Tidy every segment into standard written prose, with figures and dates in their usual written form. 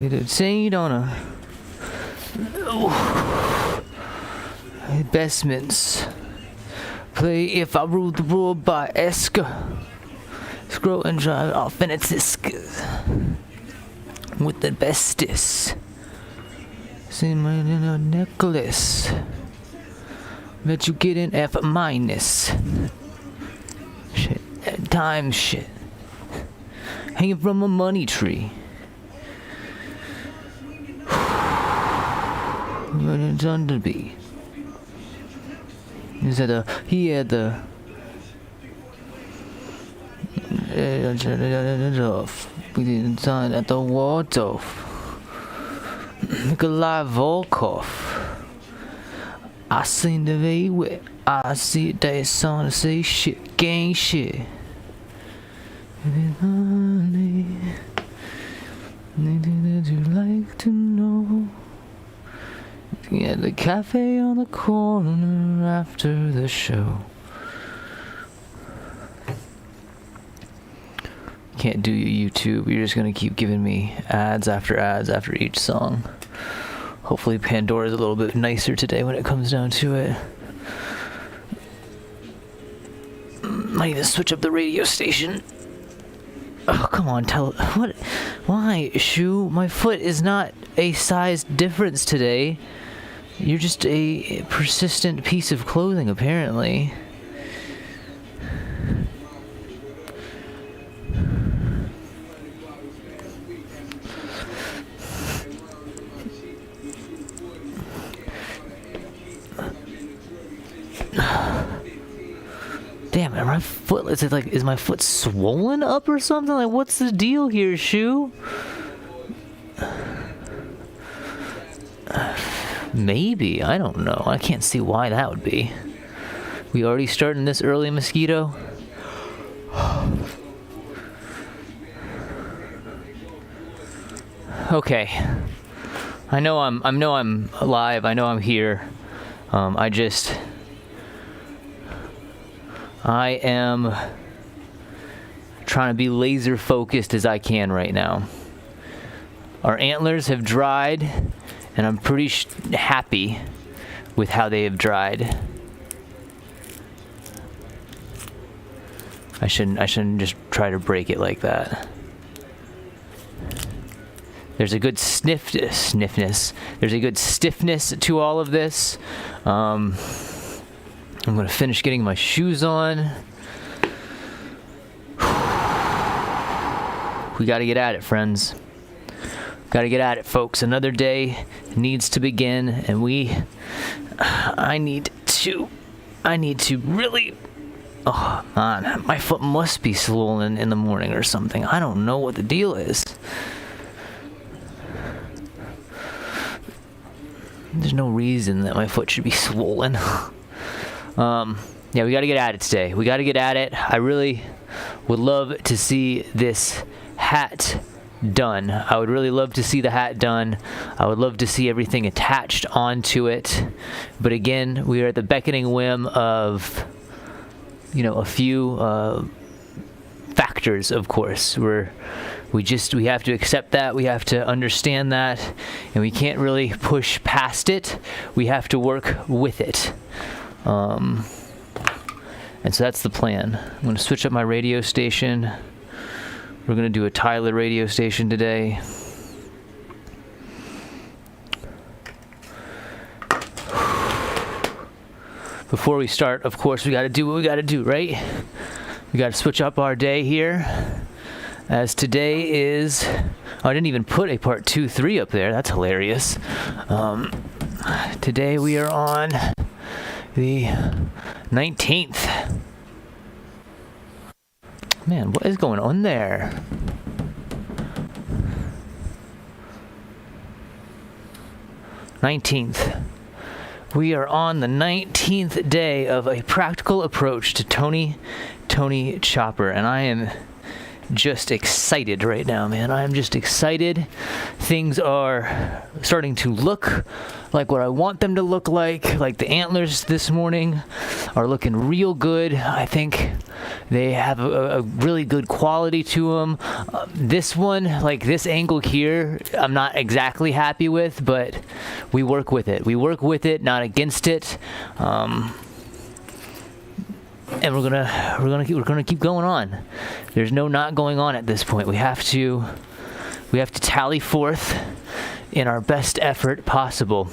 Saint on a investments. Play If I Rule the World by Eska. Scroll and drive off in its with the bestest. See my little necklace. Bet you get an F minus. Shit. Time shit. Hanging from a money tree. What it's under be. He had the we didn't sign at the Waldorf. Nikolai Volkov. I seen the way where I see it, that song to say shit, gang shit. Anything that you like to know. Yeah, the cafe on the corner after the show. Can't do your YouTube. You're just gonna keep giving me ads after each song. Hopefully Pandora's a little bit nicer today when it comes down to it. Might even switch up the radio station. Oh, come on, what? Why, Shu? My foot is not a size difference today. You're just a persistent piece of clothing, apparently. Damn it, my foot, is my foot swollen up or something? Like, what's the deal here, Shu? Maybe, I don't know. I can't see why that would be. We already starting this early, Mosquito? Okay. I know I'm alive. I know I'm here. I am trying to be laser focused as I can right now. Our antlers have dried, and I'm pretty happy with how they have dried. I shouldn't just try to break it like that. There's a good sniffness. There's a good stiffness to all of this. I'm gonna finish getting my shoes on. We gotta get at it, friends. Gotta get at it, folks. Another day needs to begin, and I need to really, oh man, my foot must be swollen in the morning or something. I don't know what the deal is. There's no reason that my foot should be swollen. Yeah, we got to get at it today. We got to get at it. I really would love to see this hat done. I would really love to see the hat done. I would love to see everything attached onto it. But again, we are at the beckoning whim of, a few factors, of course. We have to accept that. We have to understand that. And we can't really push past it. We have to work with it. And so that's the plan. I'm going to switch up my radio station. We're going to do a Tyler radio station today. Before we start, of course, we got to do what we got to do, right? We got to switch up our day here. As today is... Oh, I didn't even put a part 2, 3 up there. That's hilarious. Today we are on the 19th. Man, what is going on there? We are on the 19th day of a practical approach to Tony Chopper, and I am just excited right now, man. I'm just excited. Things are starting to look like what I want them to look like. Like the antlers this morning are looking real good. I think they have a really good quality to them. This one, like this angle here, I'm not exactly happy with, but we work with it. We work with it, not against it. And we're gonna keep going on. There's no not going on at this point. We have to tally forth in our best effort possible.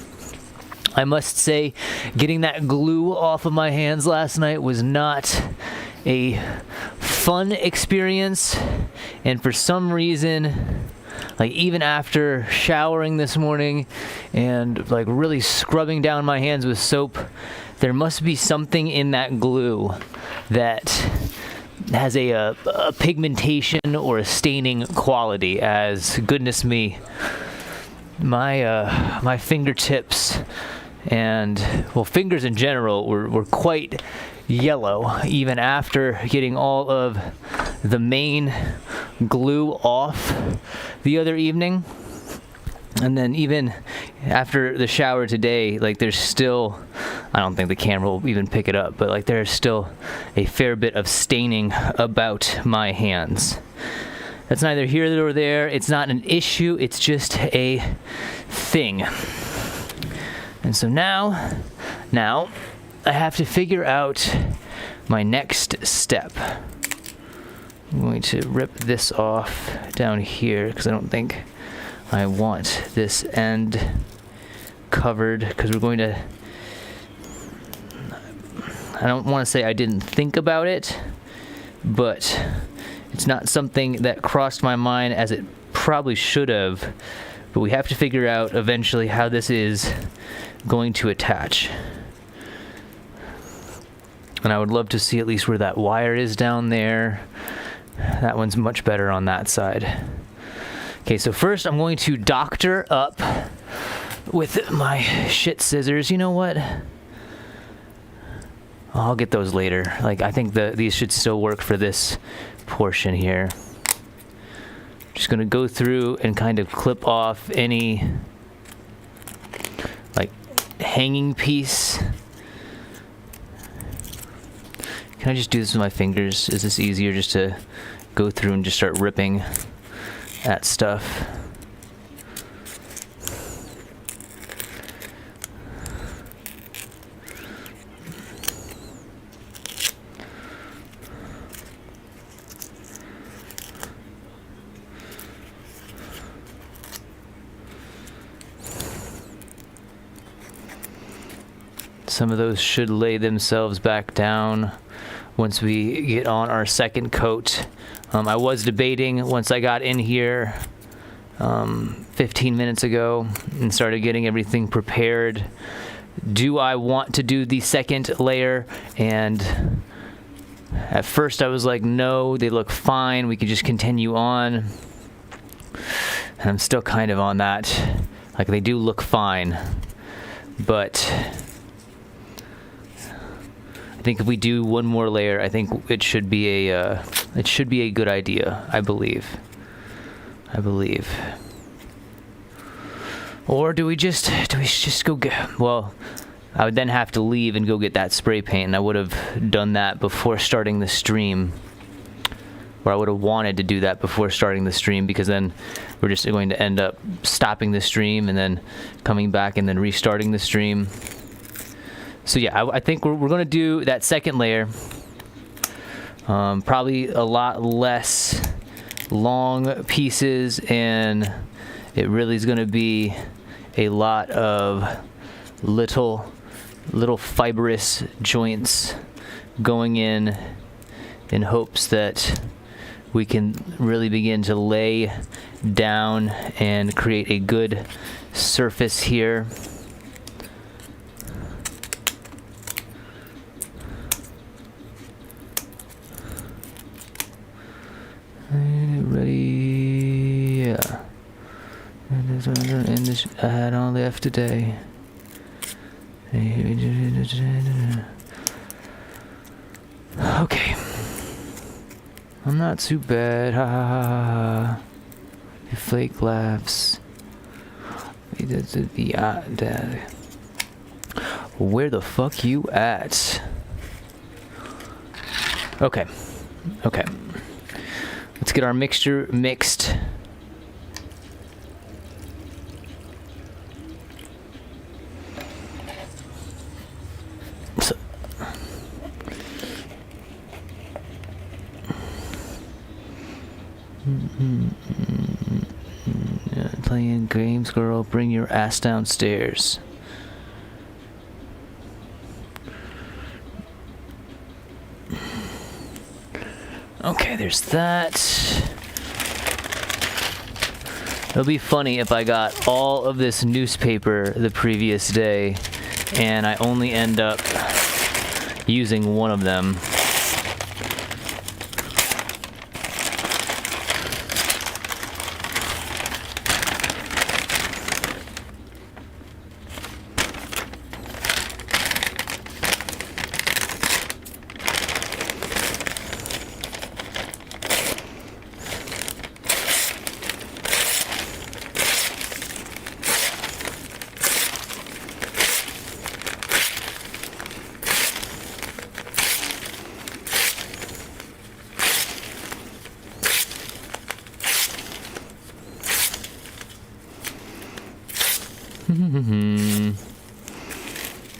I must say, getting that glue off of my hands last night was not a fun experience, and for some reason, like even after showering this morning and like really scrubbing down my hands with soap, there must be something in that glue that has a pigmentation or a staining quality, as goodness me, my fingertips and, well, fingers in general were quite yellow even after getting all of the main glue off the other evening. And then even after the shower today, like there's still, I don't think the camera will even pick it up, but like there's still a fair bit of staining about my hands. That's neither here nor there. It's not an issue. It's just a thing. And so now I have to figure out my next step. I'm going to rip this off down here because I don't think I want this end covered, because we're going to, I don't want to say I didn't think about it, but it's not something that crossed my mind as it probably should have. But we have to figure out eventually how this is going to attach. And I would love to see at least where that wire is down there. That one's much better on that side. Okay, so first I'm going to doctor up with my shit scissors. You know what? I'll get those later. Like, I think these should still work for this portion here. Just gonna go through and kind of clip off any like hanging piece. Can I just do this with my fingers? Is this easier just to go through and just start ripping at stuff? Some of those should lay themselves back down once we get on our second coat. I was debating once I got in here 15 minutes ago and started getting everything prepared. Do I want to do the second layer? And at first I was like, no, they look fine. We could just continue on. And I'm still kind of on that. Like, they do look fine. But I think if we do one more layer, I think it should be a good idea. I believe. Or do we just go get? Well, I would then have to leave and go get that spray paint, and I would have done that before starting the stream. Or I would have wanted to do that before starting the stream, because then we're just going to end up stopping the stream and then coming back and then restarting the stream. So yeah, I think we're going to do that second layer. Probably a lot less long pieces, and it really is going to be a lot of little fibrous joints going in hopes that we can really begin to lay down and create a good surface here. Ready? Yeah. And this I had on left today. Okay. I'm not too bad. Ha ha ha ha ha. Your flake laughs. Where the fuck you at? Okay. Okay. Let's get our mixture mixed. Playing games, girl. Bring your ass downstairs. Okay, there's that. It'll be funny if I got all of this newspaper the previous day and I only end up using one of them.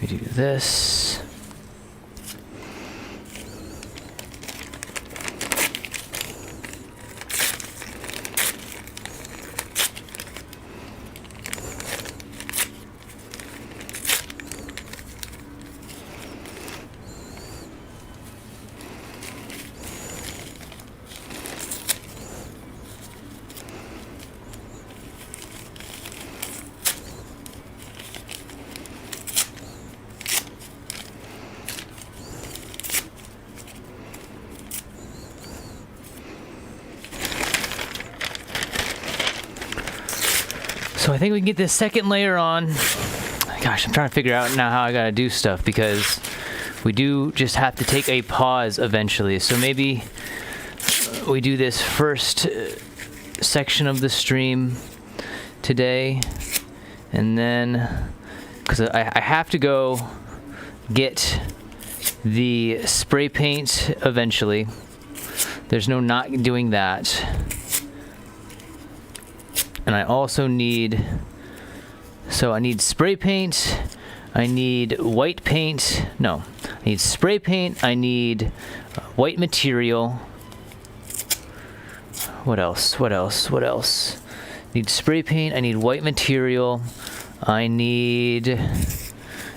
We do this. So I think we can get this second layer on. Gosh, I'm trying to figure out now how I gotta do stuff because we do just have to take a pause eventually. So maybe we do this first section of the stream today, and then because I have to go get the spray paint eventually. There's no not doing that. And I also need, so I need spray paint, I need white paint, no, I need spray paint, I need white material. What else? Need spray paint, I need white material, I need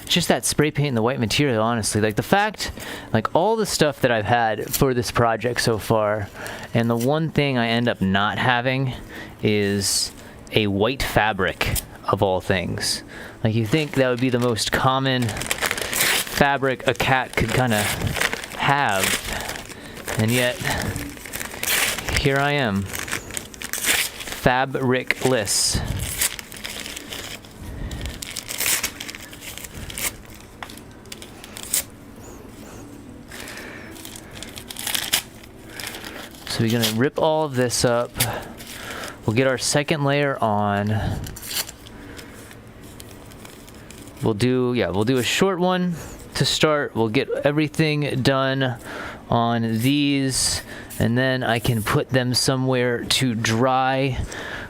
just that spray paint and the white material, honestly. Like the fact, like all the stuff that I've had for this project so far, and the one thing I end up not having is a white fabric of all things. Like you think that would be the most common fabric a cat could kind of have, and yet here I am, fabricless. So we're gonna rip all of this up. We'll get our second layer on. We'll do a short one to start. We'll get everything done on these, and then I can put them somewhere to dry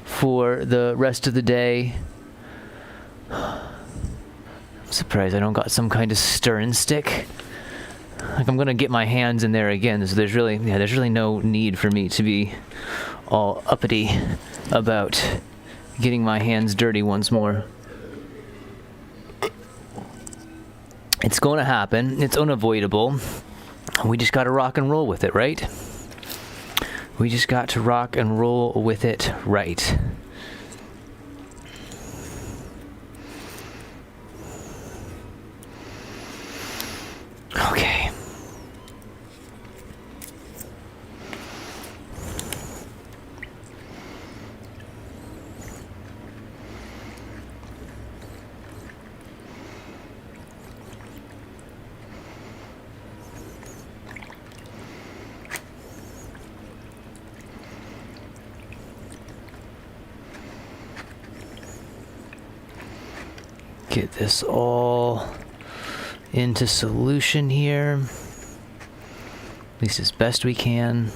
for the rest of the day. I'm surprised I don't got some kind of stirring stick. Like I'm gonna get my hands in there again, so there's really no need for me to be all uppity about getting my hands dirty once more. It's going to happen. It's unavoidable. We just got to rock and roll with it, right? We just got to rock and roll with it, right? Okay. Get this all into solution here, at least as best we can.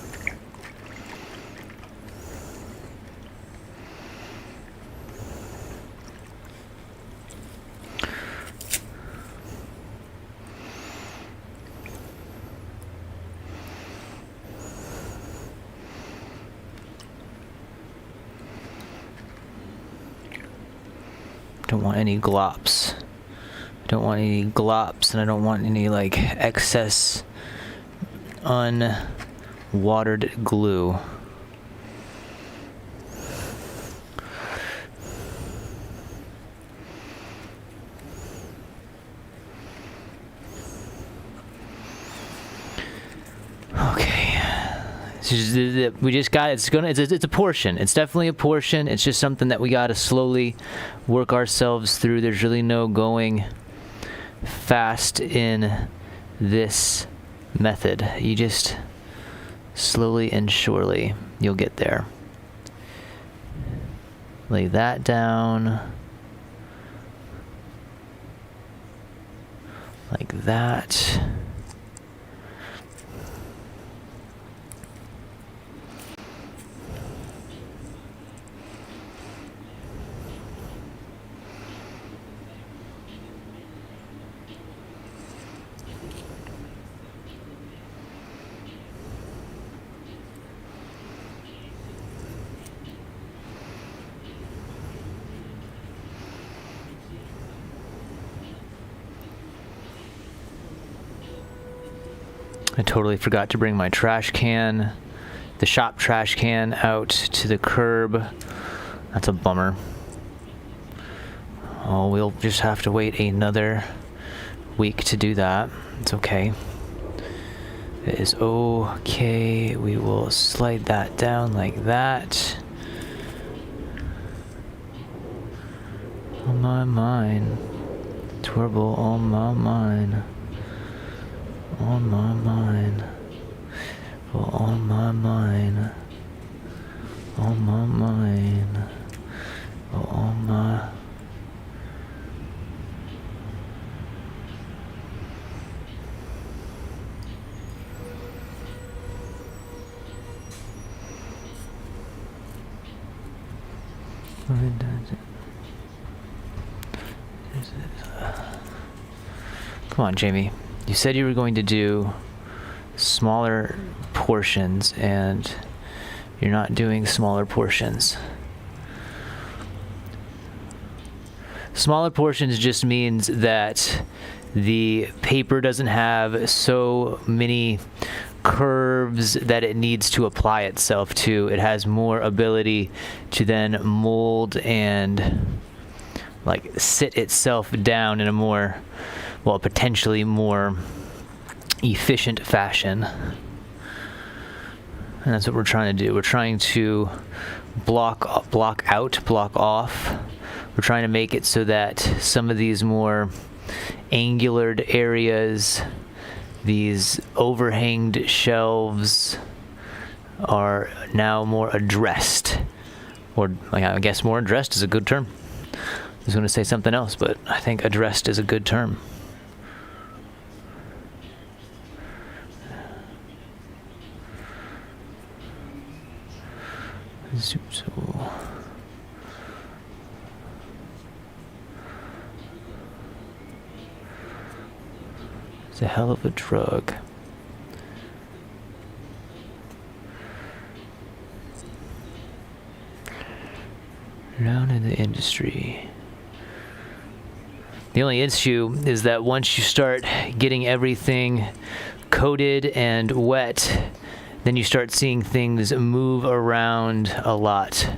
Don't want any glops. I don't want any glops, and I don't want any like excess unwatered glue. We just got it's a portion. It's definitely a portion. It's just something that we got to slowly work ourselves through. There's really no going fast in this method. You just slowly and surely you'll get there. Lay that down like that. I totally forgot to bring my trash can, the shop trash can, out to the curb. That's a bummer. Oh, we'll just have to wait another week to do that. It's okay. It is okay. We will slide that down like that. On my mind. Turbo on my mind. On my mind, well, on my mind, on my mind, well, on my. Come on, Jamie. You said you were going to do smaller portions, and you're not doing smaller portions. Smaller portions just means that the paper doesn't have so many curves that it needs to apply itself to. It has more ability to then mold and like sit itself down in a more, well, potentially more efficient fashion. And that's what we're trying to do. We're trying to block off. We're trying to make it so that some of these more angulared areas, these overhanged shelves, are now more addressed. Or I guess more addressed is a good term. I was going to say something else, but I think addressed is a good term. So it's a hell of a drug. Down in the industry. The only issue is that once you start getting everything coated and wet, then you start seeing things move around a lot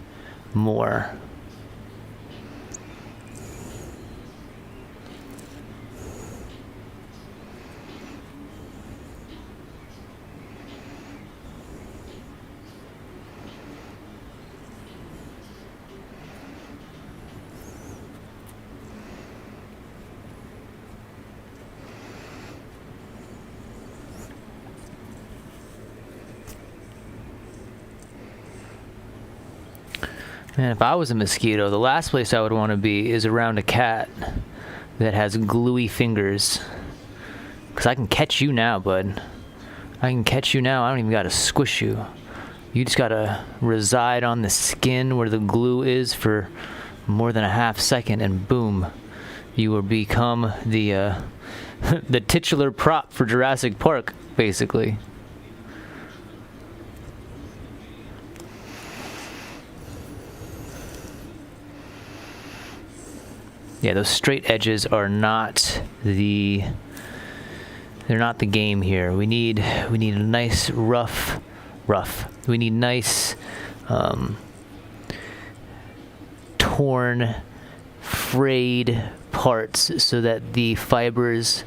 more. Man, if I was a mosquito, the last place I would want to be is around a cat. that has gluey fingers. Because I can catch you now, bud. I can catch you now. I don't even gotta squish you. You just gotta reside on the skin where the glue is for more than a half second, and boom, you will become the the titular prop for Jurassic Park, basically. Yeah, those straight edges are not the... they're not the game here. We need a nice rough. We need nice torn, frayed parts so that the fibers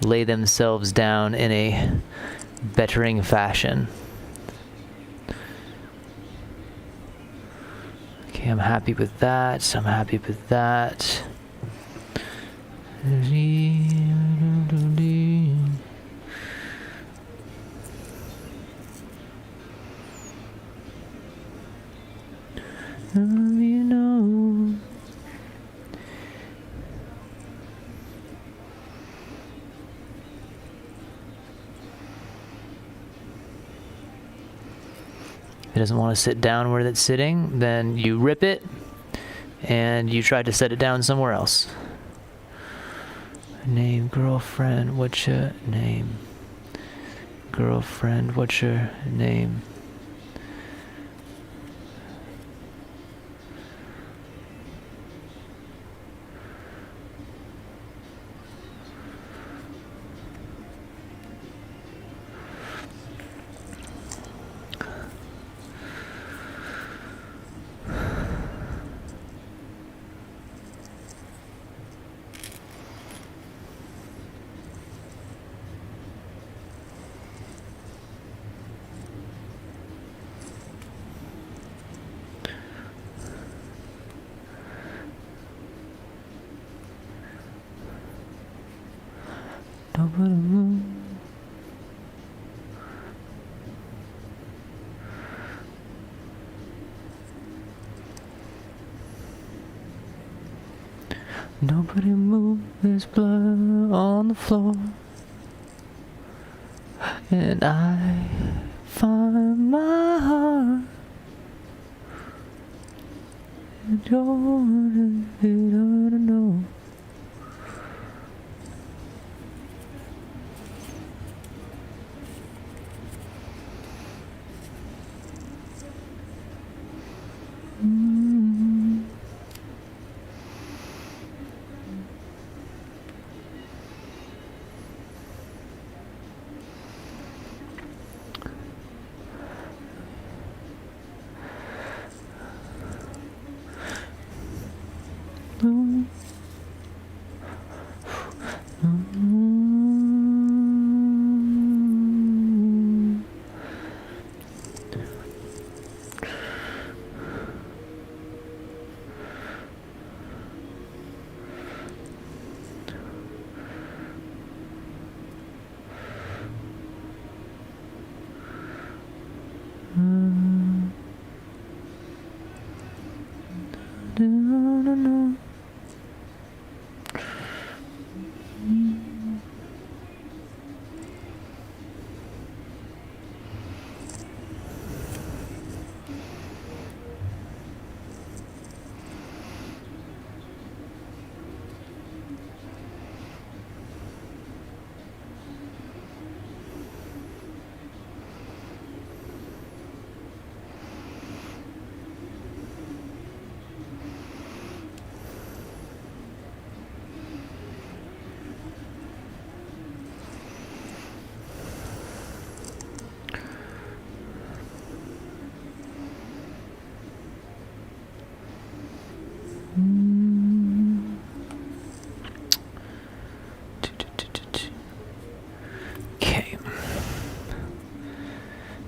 lay themselves down in a bettering fashion. Okay, I'm happy with that. I'm happy with that. You know. If it doesn't want to sit down where it's sitting, then you rip it and you try to set it down somewhere else. Name, girlfriend, what's your name? Girlfriend, what's your name? Nobody move, there's blood on the floor, and I find my heart, and you don't know.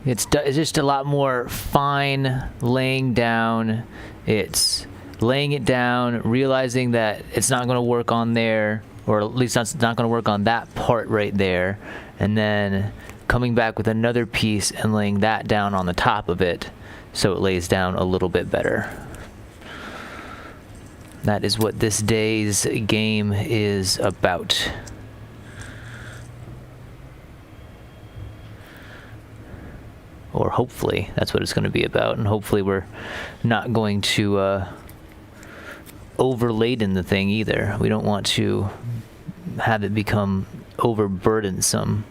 It's just a lot more fine laying down. It's laying it down, realizing that it's not going to work on there, or at least it's not going to work on that part right there, and then coming back with another piece and laying that down on the top of it so it lays down a little bit better. That is what this day's game is about. Or hopefully that's what it's going to be about, and hopefully we're not going to overladen the thing either. We don't want to have it become overburdensome.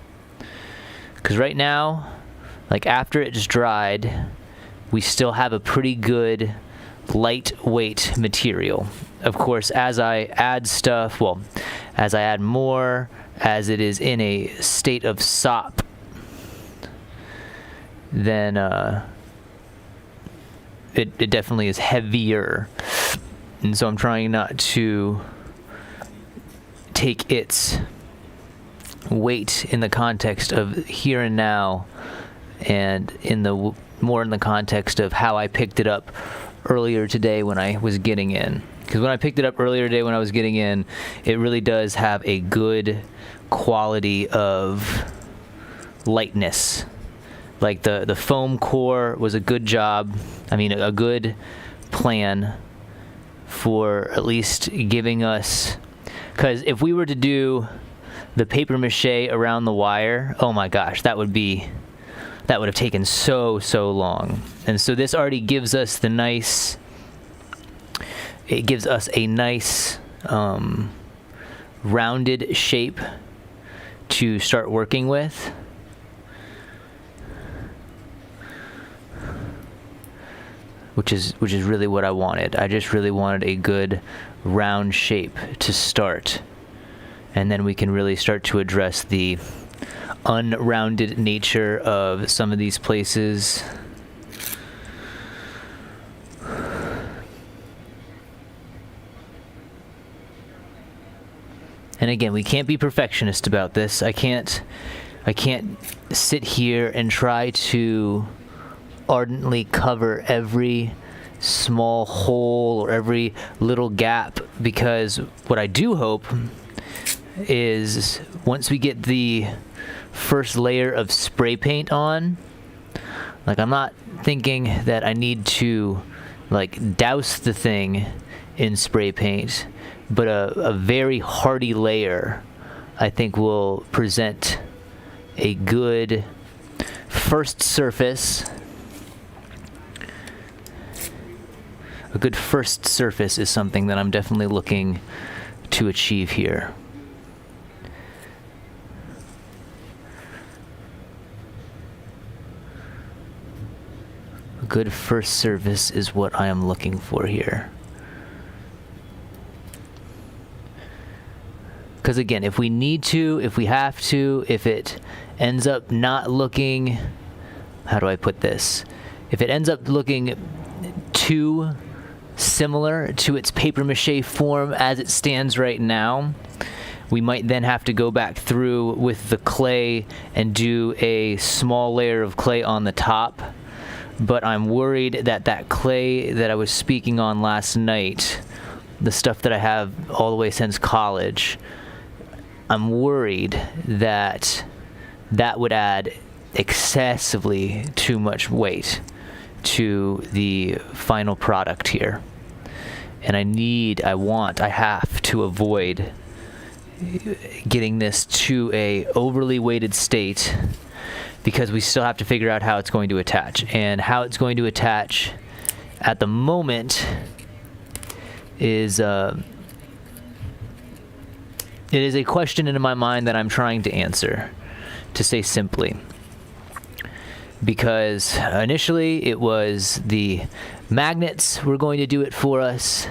Because right now, like after it's dried, we still have a pretty good lightweight material. Of course, as I add stuff, well, as I add more, as it is in a state of sop, then it definitely is heavier. And so I'm trying not to take its weight in the context of here and now, and in the more in the context of how I picked it up earlier today when I was getting in. Because when I picked it up earlier today when I was getting in, it really does have a good quality of lightness. Like the foam core was a good job. I mean, a good plan for at least giving us, because if we were to do the paper mache around the wire, oh my gosh, that would have taken so long. And so this already gives us a nice rounded shape to start working with. Which is really what I wanted. I just really wanted a good round shape to start. And then we can really start to address the unrounded nature of some of these places. And again, we can't be perfectionist about this. I can't sit here and try to ardently cover every small hole or every little gap, because what I do hope is once we get the first layer of spray paint on, like I'm not thinking that I need to like douse the thing in spray paint, but a very hardy layer I think will present a good first surface. A good first surface is something that I'm definitely looking to achieve here. A good first surface is what I am looking for here. Because again, if we need to, if we have to, if it ends up not looking, how do I put this? If it ends up looking too similar to its paper mache form as it stands right now, we might then have to go back through with the clay and do a small layer of clay on the top. But I'm worried that that clay that I was speaking on last night, the stuff that I have all the way since college, I'm worried that that would add excessively too much weight to the final product here. And I have to avoid getting this to a overly weighted state, because we still have to figure out how it's going to attach. And how it's going to attach at the moment is it is a question in my mind that I'm trying to answer, to say simply. Because initially it was the magnets were going to do it for us,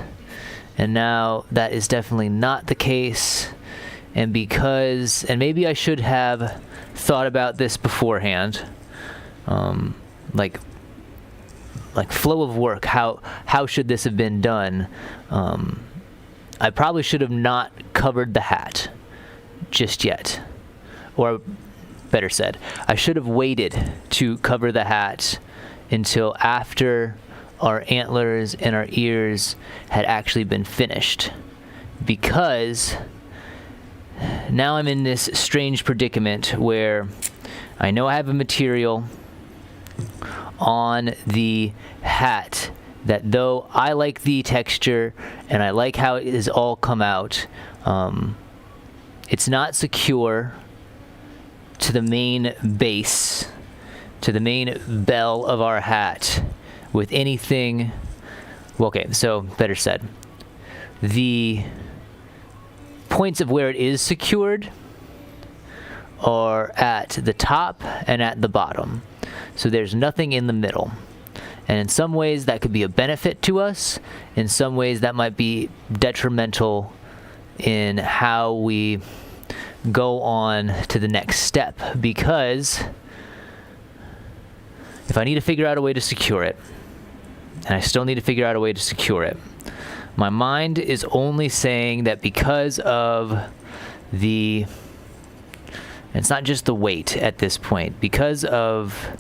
and now that is definitely not the case. And maybe I should have thought about this beforehand, like flow of work, how should this have been done? I probably should have not covered the hat just yet, or better said, I should have waited to cover the hat until after our antlers and our ears had actually been finished, because now I'm in this strange predicament where I know I have a material on the hat that though I like the texture and I like how it has all come out, it's not secure to the main base, to the main bell of our hat with anything. Well, okay, so better said, the points of where it is secured are at the top and at the bottom. So there's nothing in the middle. And in some ways that could be a benefit to us. In some ways that might be detrimental in how we go on to the next step. Because if I need to figure out a way to secure it, and I still need to figure out a way to secure it, my mind is only saying that because of the, and it's not just the weight at this point, because of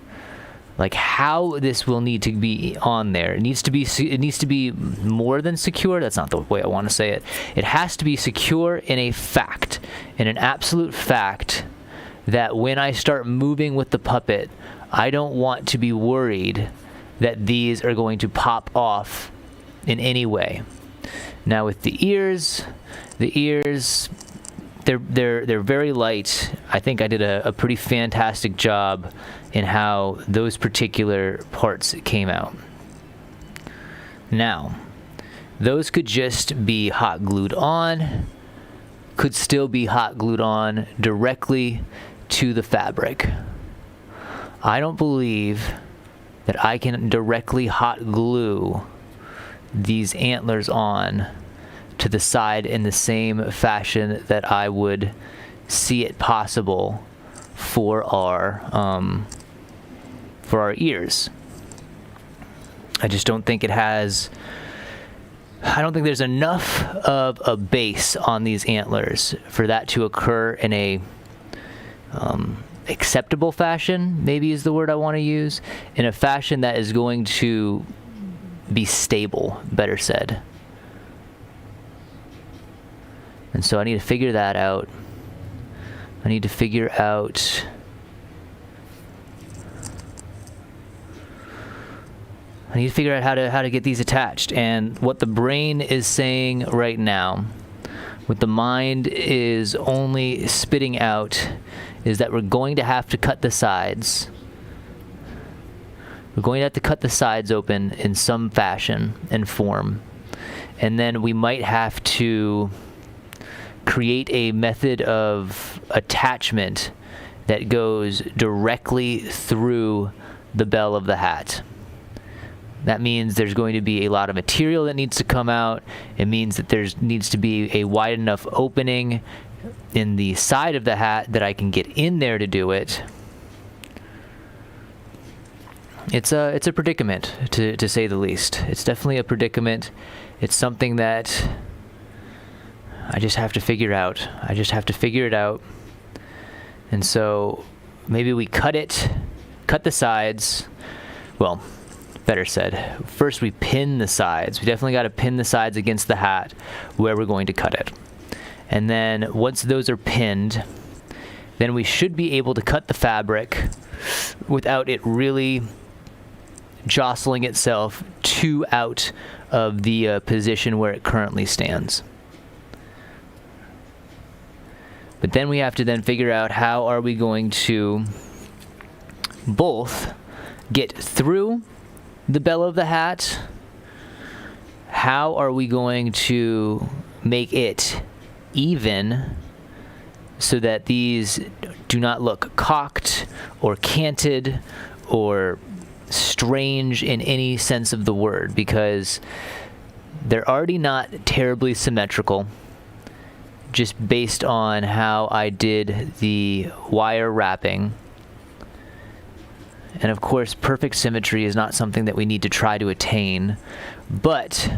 like how this will need to be on there. It needs to be more than secure. That's not the way I want to say it. It has to be secure in a fact, in an absolute fact, that when I start moving with the puppet, I don't want to be worried that these are going to pop off in any way. Now with the ears, they're very light. I think I did a pretty fantastic job in how those particular parts came out. Now, those could just be hot glued on, could still be hot glued on directly to the fabric. I don't believe that I can directly hot glue these antlers on to the side in the same fashion that I would see it possible for our ears. I just don't think it has, I don't think there's enough of a base on these antlers for that to occur in a acceptable fashion, maybe is the word I want to use, in a fashion that is going to be stable, better said. And so I need to figure that out. I need to figure out how to get these attached. And what the brain is saying right now, what the mind is only spitting out, is that we're going to have to cut the sides. We're going to have to cut the sides open in some fashion and form. And then we might have to create a method of attachment that goes directly through the bell of the hat. That means there's going to be a lot of material that needs to come out. It means that there needs to be a wide enough opening in the side of the hat that I can get in there to do it. It's a predicament, to say the least. It's definitely a predicament. It's something that I just have to figure out. I just have to figure it out. And so maybe we cut the sides. Well, better said, first we pin the sides. We definitely got to pin the sides against the hat where we're going to cut it. And then once those are pinned, then we should be able to cut the fabric without it really jostling itself too out of the position where it currently stands. But then we have to then figure out how are we going to both get through the bell of the hat. How are we going to make it even so that these do not look cocked or canted or strange in any sense of the word, because they're already not terribly symmetrical just based on how I did the wire wrapping. And of course, perfect symmetry is not something that we need to try to attain, but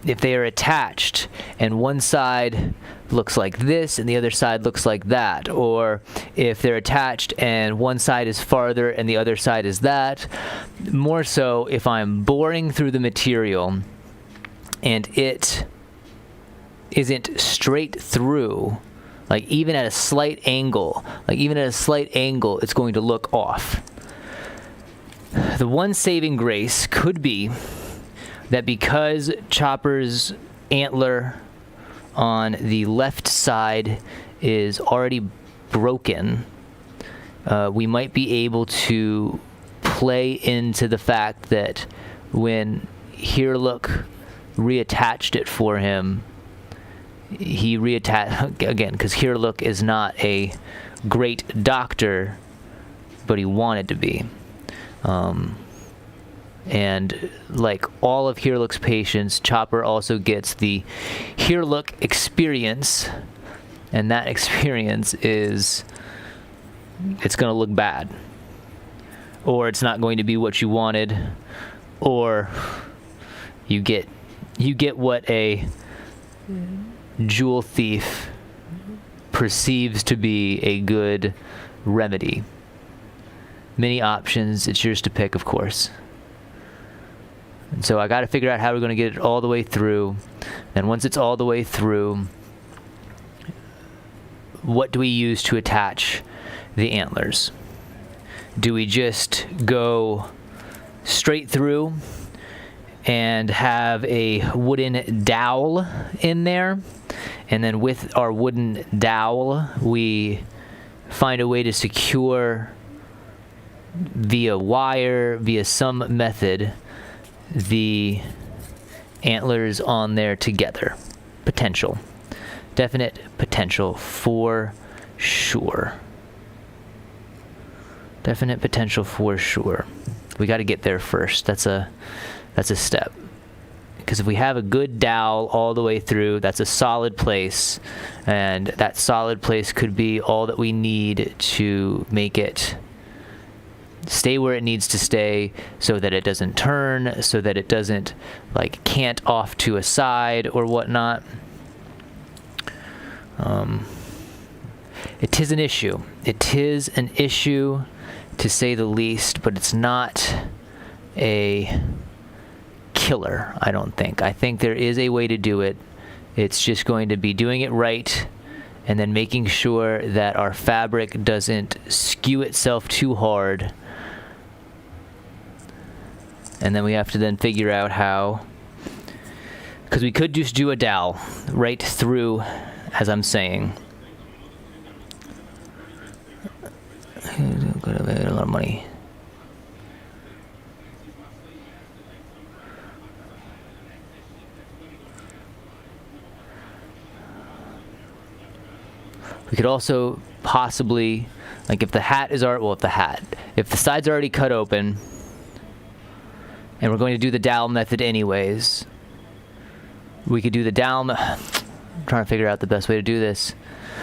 if they are attached and one side looks like this and the other side looks like that, or if they're attached and one side is farther and the other side is that, more so if I'm boring through the material and it isn't straight through, like even at a slight angle, it's going to look off. The one saving grace could be that because Chopper's antler on the left side is already broken, we might be able to play into the fact that when Heerlook reattached it for him, he reattached again, because Heerlook is not a great doctor, but he wanted to be. And like all of Heerlook's patients, Chopper also gets the Heerlook experience, and that experience is, it's going to look bad, or it's not going to be what you wanted, or you get what a jewel thief perceives to be a good remedy. Many options, it's yours to pick, of course. And so I got to figure out how we're going to get it all the way through. And once it's all the way through, what do we use to attach the antlers? Do we just go straight through and have a wooden dowel in there, and then with our wooden dowel we find a way to secure via wire, via some method, the antlers on there together? Potential. Definite potential for sure. Definite potential for sure. We got to get there first. That's a step. Because if we have a good dowel all the way through, that's a solid place, and that solid place could be all that we need to make it stay where it needs to stay, so that it doesn't turn, so that it doesn't like cant off to a side or whatnot. It is an issue. It is an issue, to say the least, but it's not a killer, I don't think. I think there is a way to do it. It's just going to be doing it right, and then making sure that our fabric doesn't skew itself too hard. And then we have to then figure out how, because we could just do a dowel right through, as I'm saying. Could have made a lot of money. We could also possibly, like if the hat is if the side's already cut open, and we're going to do the dowel method anyways, we could do the dowel. I'm trying to figure out the best way to do this,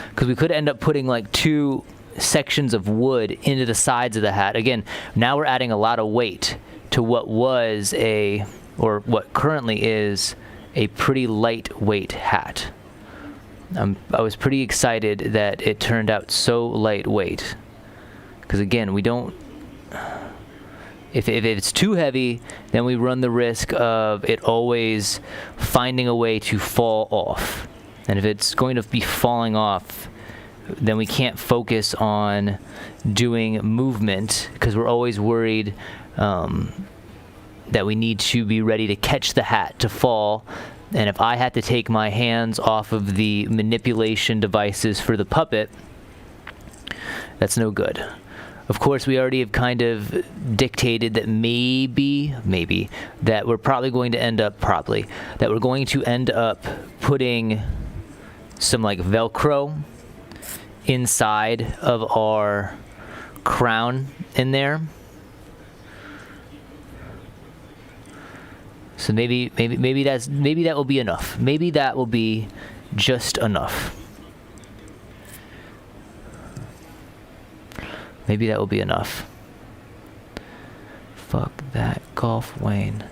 because we could end up putting like two sections of wood into the sides of the hat. Again, now we're adding a lot of weight to what was what currently is a pretty lightweight hat. I was pretty excited that it turned out so lightweight, because again, we don't, if it's too heavy, then we run the risk of it always finding a way to fall off. And if it's going to be falling off, then we can't focus on doing movement, because we're always worried that we need to be ready to catch the hat to fall. And if I had to take my hands off of the manipulation devices for the puppet, that's no good. Of course, we already have kind of dictated that maybe that we're probably going to end up putting some like Velcro inside of our crown in there. So maybe that will be enough. Maybe that will be just enough. Maybe that will be enough. Fuck that golf Wayne.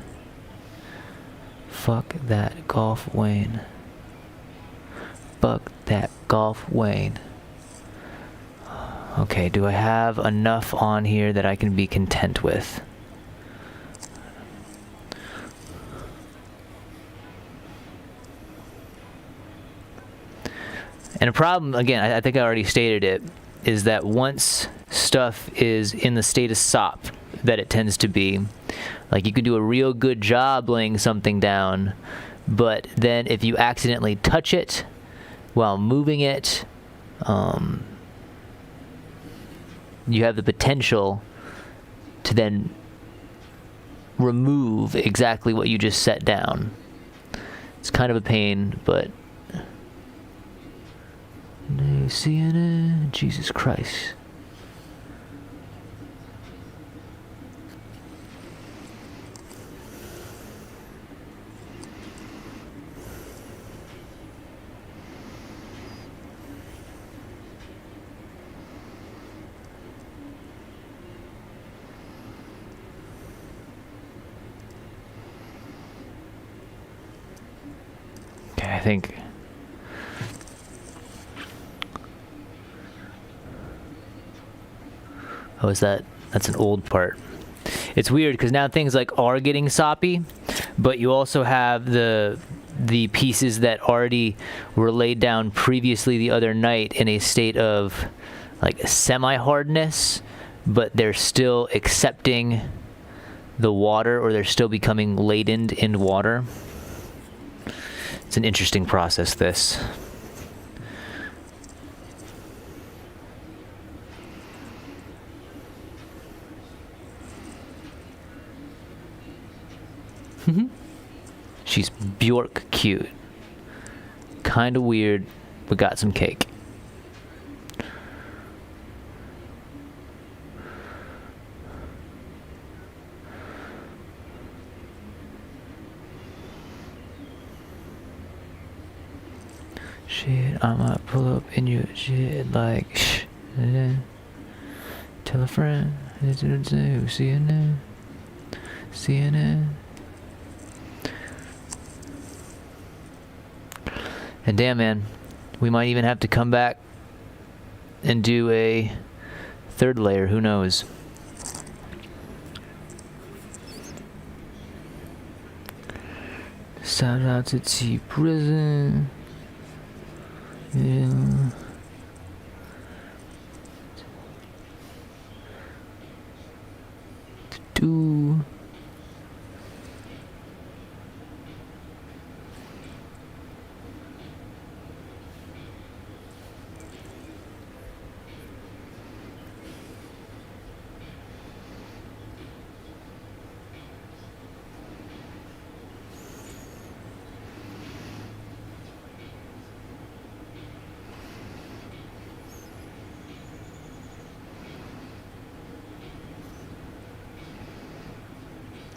Fuck that golf Wayne. Fuck that golf Wayne. Okay, do I have enough on here that I can be content with? And a problem, again, I think I already stated it, is that once stuff is in the state of that it tends to be. Like, you can do a real good job laying something down, but then if you accidentally touch it while moving it, you have the potential to then remove exactly what you just set down. It's kind of a pain, but CNN, Jesus Christ. Okay, I think that's an old part. It's weird because now things like are getting soppy, but you also have the pieces that already were laid down previously the other night in a state of like semi-hardness, but they're still accepting the water, or they're still becoming laden in water. It's an interesting process, this. She's Bjork cute. Kinda weird, but got some cake. Shit, I'ma pull up in your shit like shh. Tell a friend, CNN. CNN. And damn, man, we might even have to come back and do a third layer. Who knows? Shout out to T Prison. Yeah. Do.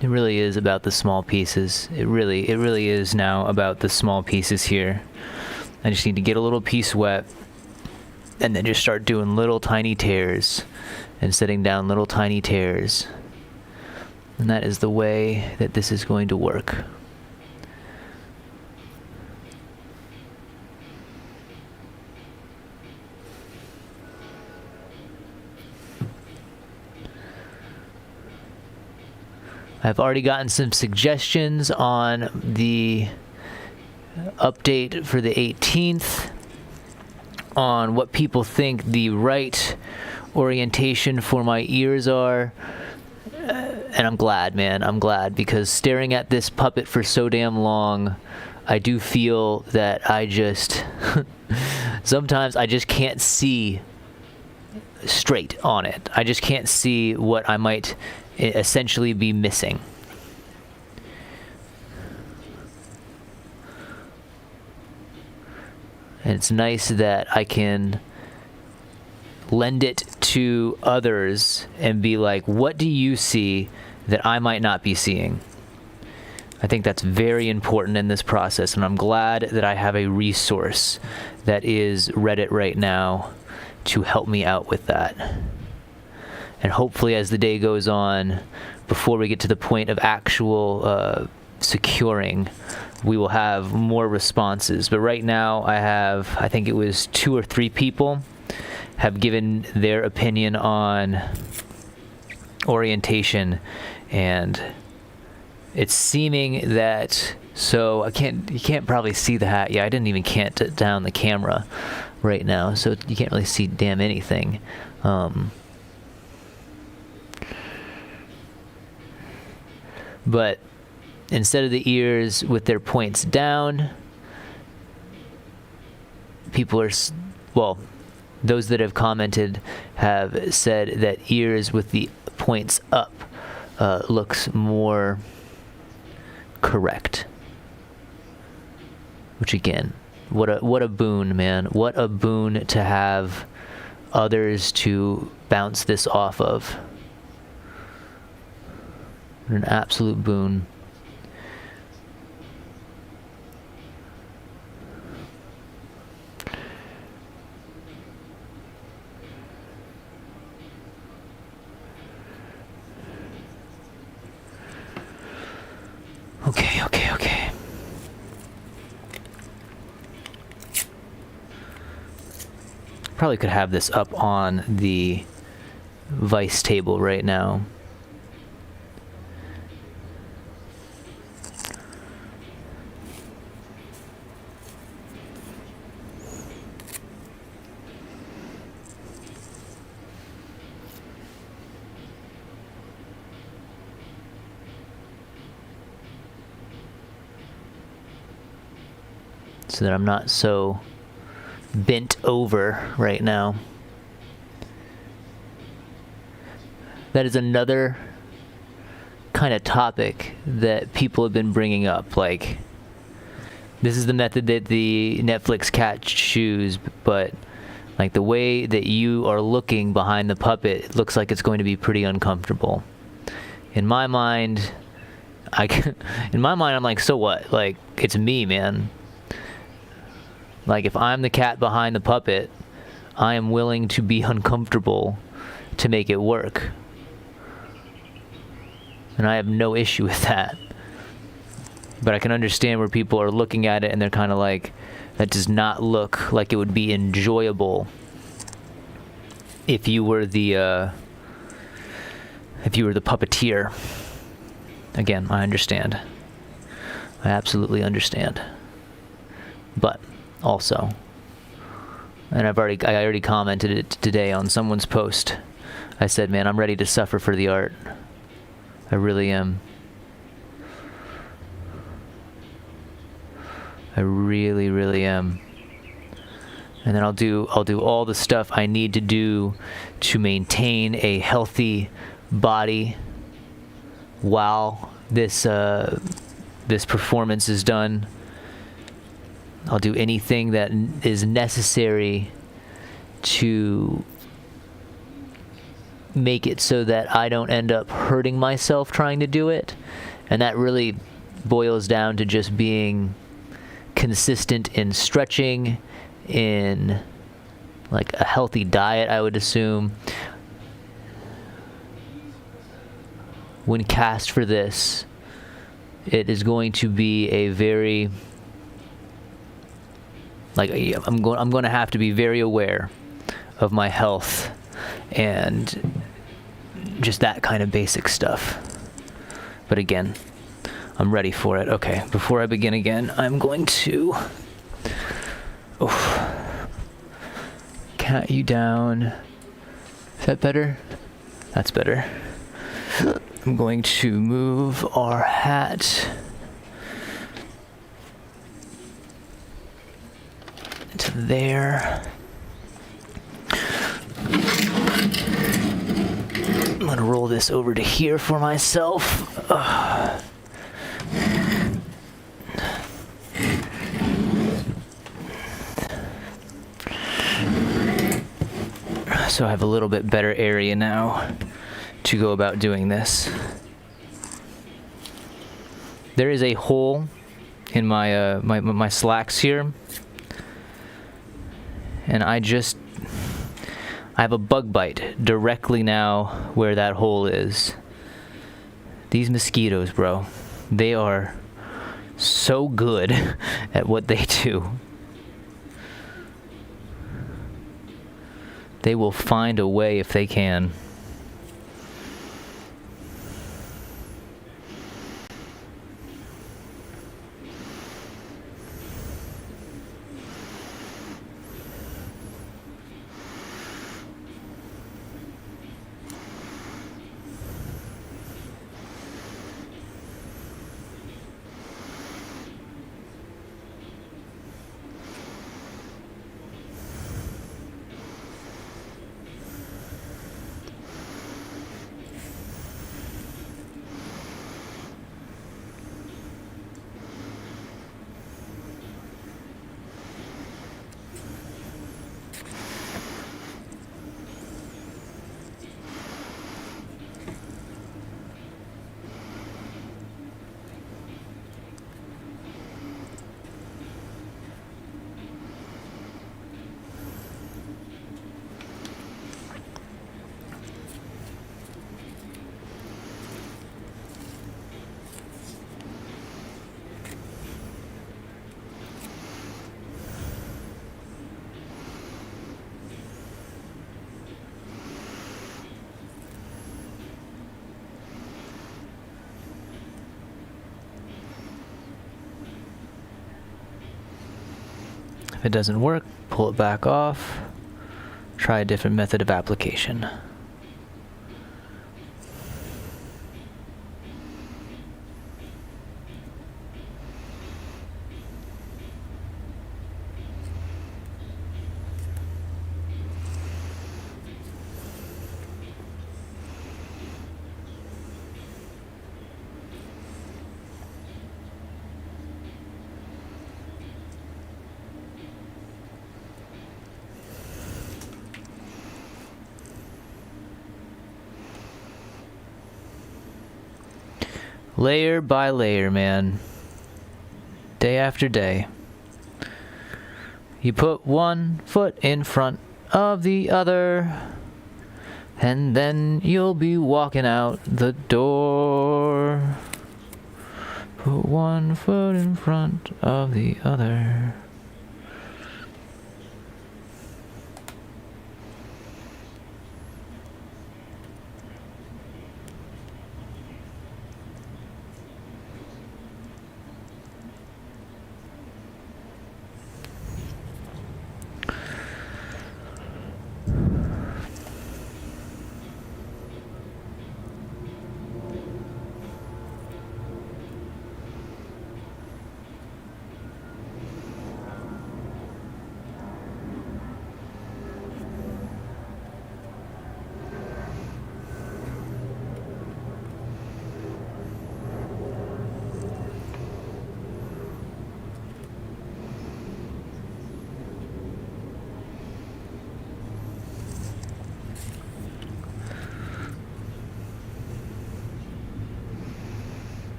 It really is about the small pieces. It really is now about the small pieces here. I just need to get a little piece wet and then just start doing little tiny tears and setting down little tiny tears. And that is the way that this is going to work. I've already gotten some suggestions on the update for the 18th on what people think the right orientation for my ears are. And I'm glad, man. I'm glad, because staring at this puppet for so damn long, I do feel that I just sometimes I just can't see straight on it. I just can't see what I might essentially be missing. And it's nice that I can lend it to others and be like, what do you see that I might not be seeing? I think that's very important in this process, and I'm glad that I have a resource that is Reddit right now to help me out with that. And hopefully as the day goes on, before we get to the point of actual securing, we will have more responses. But right now I think it was 2 or 3 people have given their opinion on orientation, and it's seeming that, so you can't probably see the hat. Yeah, I didn't even cant down the camera right now, so you can't really see damn anything. But instead of the ears with their points down, people are, well, those that have commented have said that ears with the points up looks more correct. Which again, what a boon, man. What a boon to have others to bounce this off of. An absolute boon. Okay. Probably could have this up on the vice table right now. So that I'm not so bent over right now. That is another kind of topic that people have been bringing up. Like, this is the method that the Netflix cat choose, but like the way that you are looking behind the puppet, it looks like it's going to be pretty uncomfortable. In my mind, I'm like, so what? Like, it's me, man. Like, if I'm the cat behind the puppet, I am willing to be uncomfortable to make it work. And I have no issue with that. But I can understand where people are looking at it and they're kind of like, that does not look like it would be enjoyable if you were the puppeteer. Again, I understand. I absolutely understand. But also, and I already commented it today on someone's post. I said, man, I'm ready to suffer for the art. I really am. I really, really am. And then I'll do all the stuff I need to do to maintain a healthy body while this performance is done. I'll do anything that is necessary to make it so that I don't end up hurting myself trying to do it. And that really boils down to just being consistent in stretching, in like a healthy diet, I would assume. When cast for this, it is going to be a very, like, I'm going to have to be very aware of my health and just that kind of basic stuff. But again, I'm ready for it. Okay, before I begin again, I'm going to cat you down. Is that better? That's better. I'm going to move our hat to there. I'm going to roll this over to here for myself. So I have a little bit better area now to go about doing this. There is a hole in my my slacks here, and I have a bug bite directly now where that hole is. These mosquitoes, bro, they are so good at what they do. They will find a way if they can. If it doesn't work, pull it back off. Try a different method of application. Layer by layer, man. Day after day. You put one foot in front of the other, and then you'll be walking out the door. Put one foot in front of the other.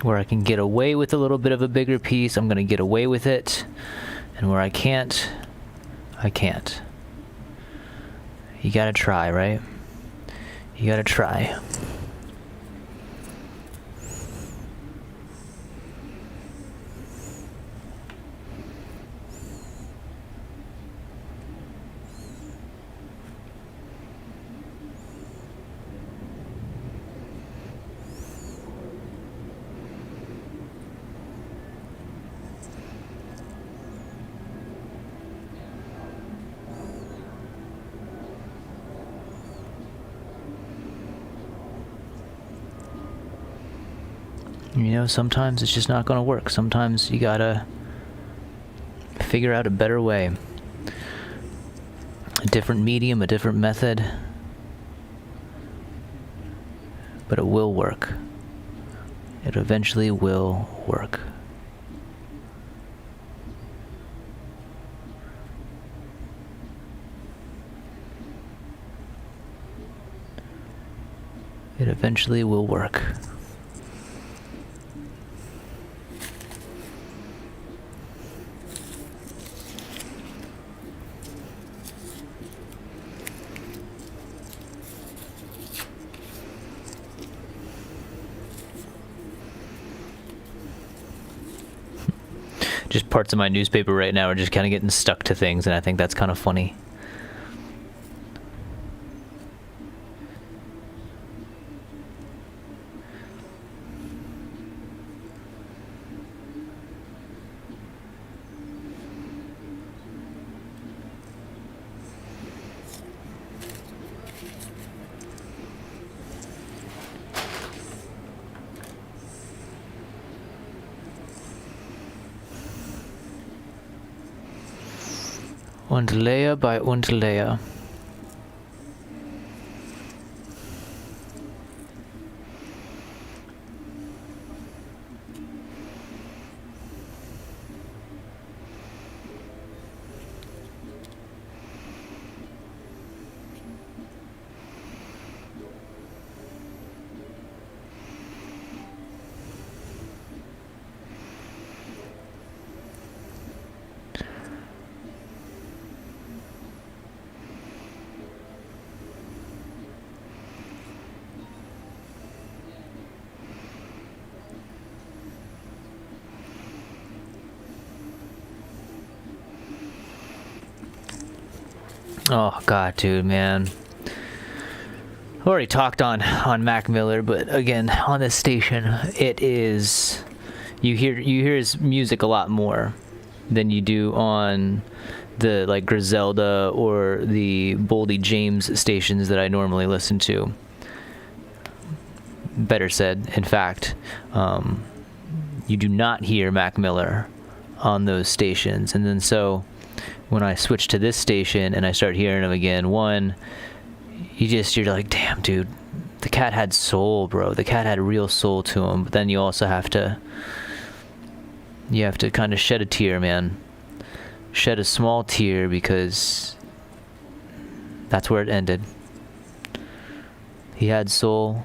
Where I can get away with a little bit of a bigger piece, I'm going to get away with it. And where I can't, I can't. You got to try, right? You got to try. You know, sometimes it's just not going to work. Sometimes you gotta figure out a better way. A different medium, a different method. But it will work. It eventually will work. It eventually will work. Just parts of my newspaper right now are just kind of getting stuck to things, and I think that's kind of funny. Und layer by und layer. Oh god, dude, man. I already talked on Mac Miller, but again, on this station, it is you hear his music a lot more than you do on the like Griselda or the Boldy James stations that I normally listen to. Better said, in fact, you do not hear Mac Miller on those stations. And then so when I switch to this station and I start hearing him again, one, you're like, damn, dude, the cat had soul, bro. The cat had real soul to him. But then you also have to kind of shed a tear, man. Shed a small tear, because that's where it ended. He had soul,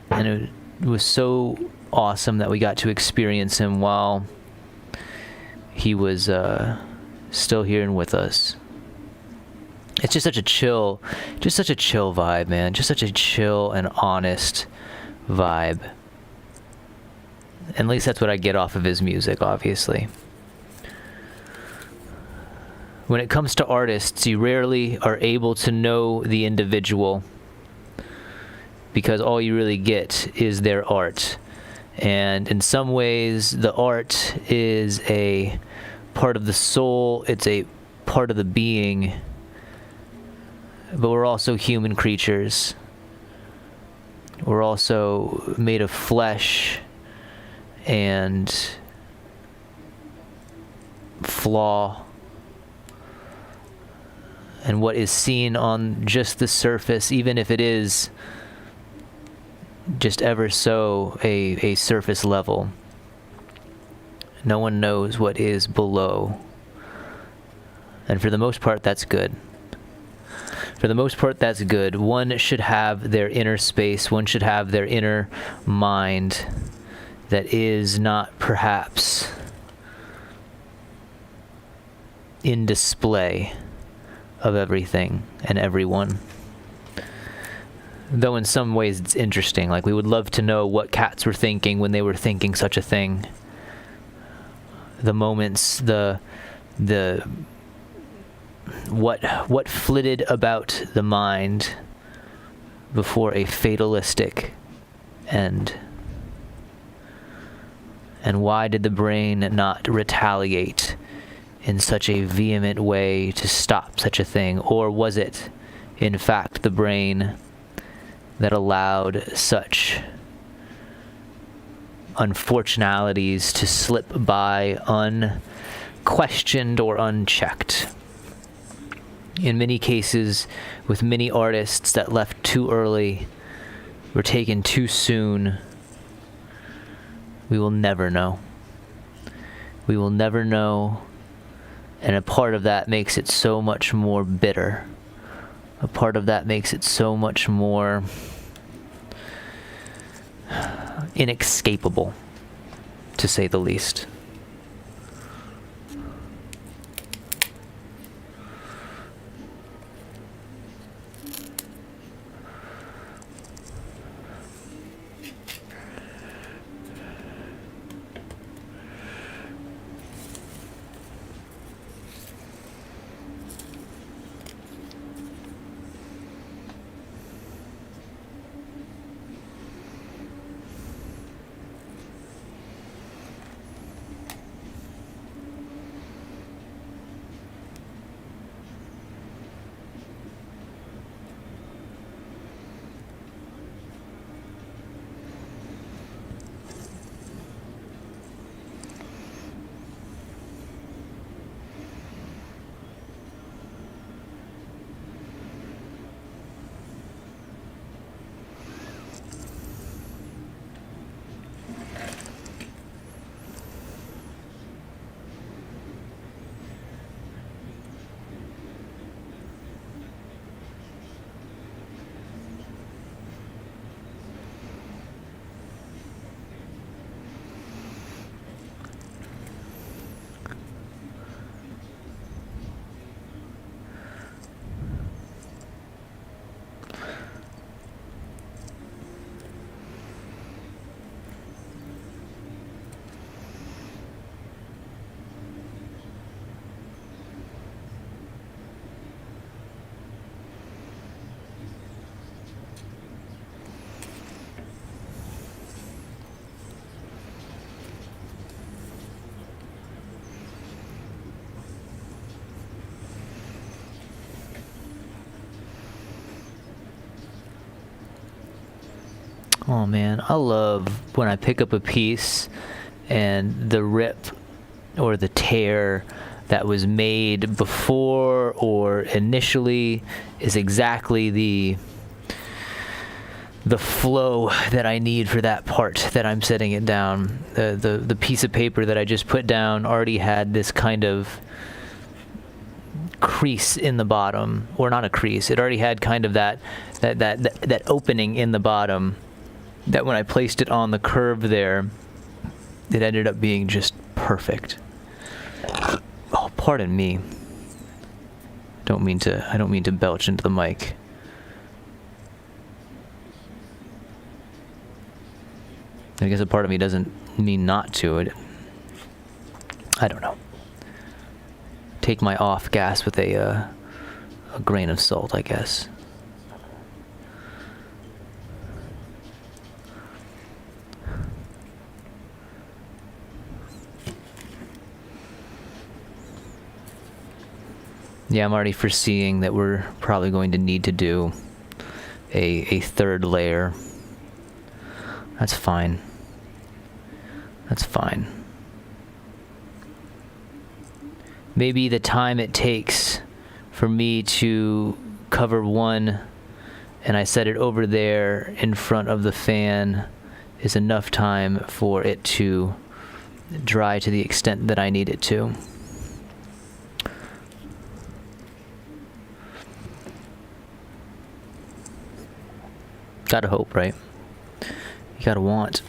and it was so awesome that we got to experience him while he was still here and with us. It's just such a chill vibe, man. Just such a chill and honest vibe. At least that's what I get off of his music, obviously. When it comes to artists, you rarely are able to know the individual, because all you really get is their art. And in some ways, the art is a part of the soul, it's a part of the being, but we're also human creatures. We're also made of flesh and flaw. And what is seen on just the surface, even if it is just ever so a surface level, no one knows what is below. And for the most part, that's good. For the most part, that's good. One should have their inner space. One should have their inner mind that is not perhaps in display of everything and everyone. Though in some ways it's interesting. Like, we would love to know what cats were thinking when they were thinking such a thing. The moments, what flitted about the mind before a fatalistic end. And why did the brain not retaliate in such a vehement way to stop such a thing? Or was it, in fact, the brain that allowed such unfortunalities to slip by unquestioned or unchecked? In many cases, with many artists that left too early, were taken too soon, we will never know. We will never know, and a part of that makes it so much more bitter. A part of that makes it so much more inescapable, to say the least. Oh man, I love when I pick up a piece and the rip or the tear that was made before or initially is exactly the flow that I need for that part that I'm setting it down. The piece of paper that I just put down already had this kind of crease in the bottom, or not a crease. It already had kind of that opening in the bottom that when I placed it on the curve there, it ended up being just perfect. Oh, pardon me. I don't mean to belch into the mic. I guess a part of me doesn't mean not to. I don't know. Take my off gas with a grain of salt, I guess. Yeah, I'm already foreseeing that we're probably going to need to do a third layer. That's fine. That's fine. Maybe the time it takes for me to cover one and I set it over there in front of the fan is enough time for it to dry to the extent that I need it to. Gotta hope, right? You gotta want.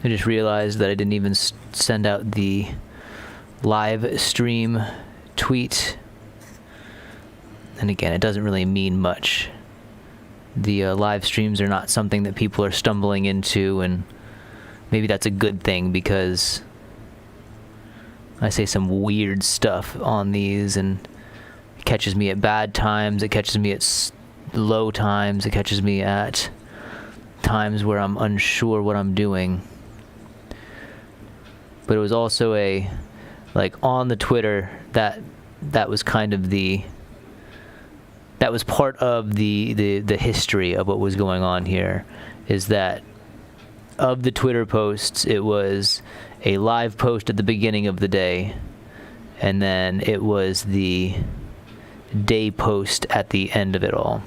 I just realized that I didn't even send out the live stream tweet. And again, it doesn't really mean much. The live streams are not something that people are stumbling into, and maybe that's a good thing because I say some weird stuff on these and it catches me at bad times, it catches me at low times, it catches me at times where I'm unsure what I'm doing. But it was also on the Twitter, that was kind of that was part of the history of what was going on here, is that of the Twitter posts, it was a live post at the beginning of the day, and then it was the day post at the end of it all.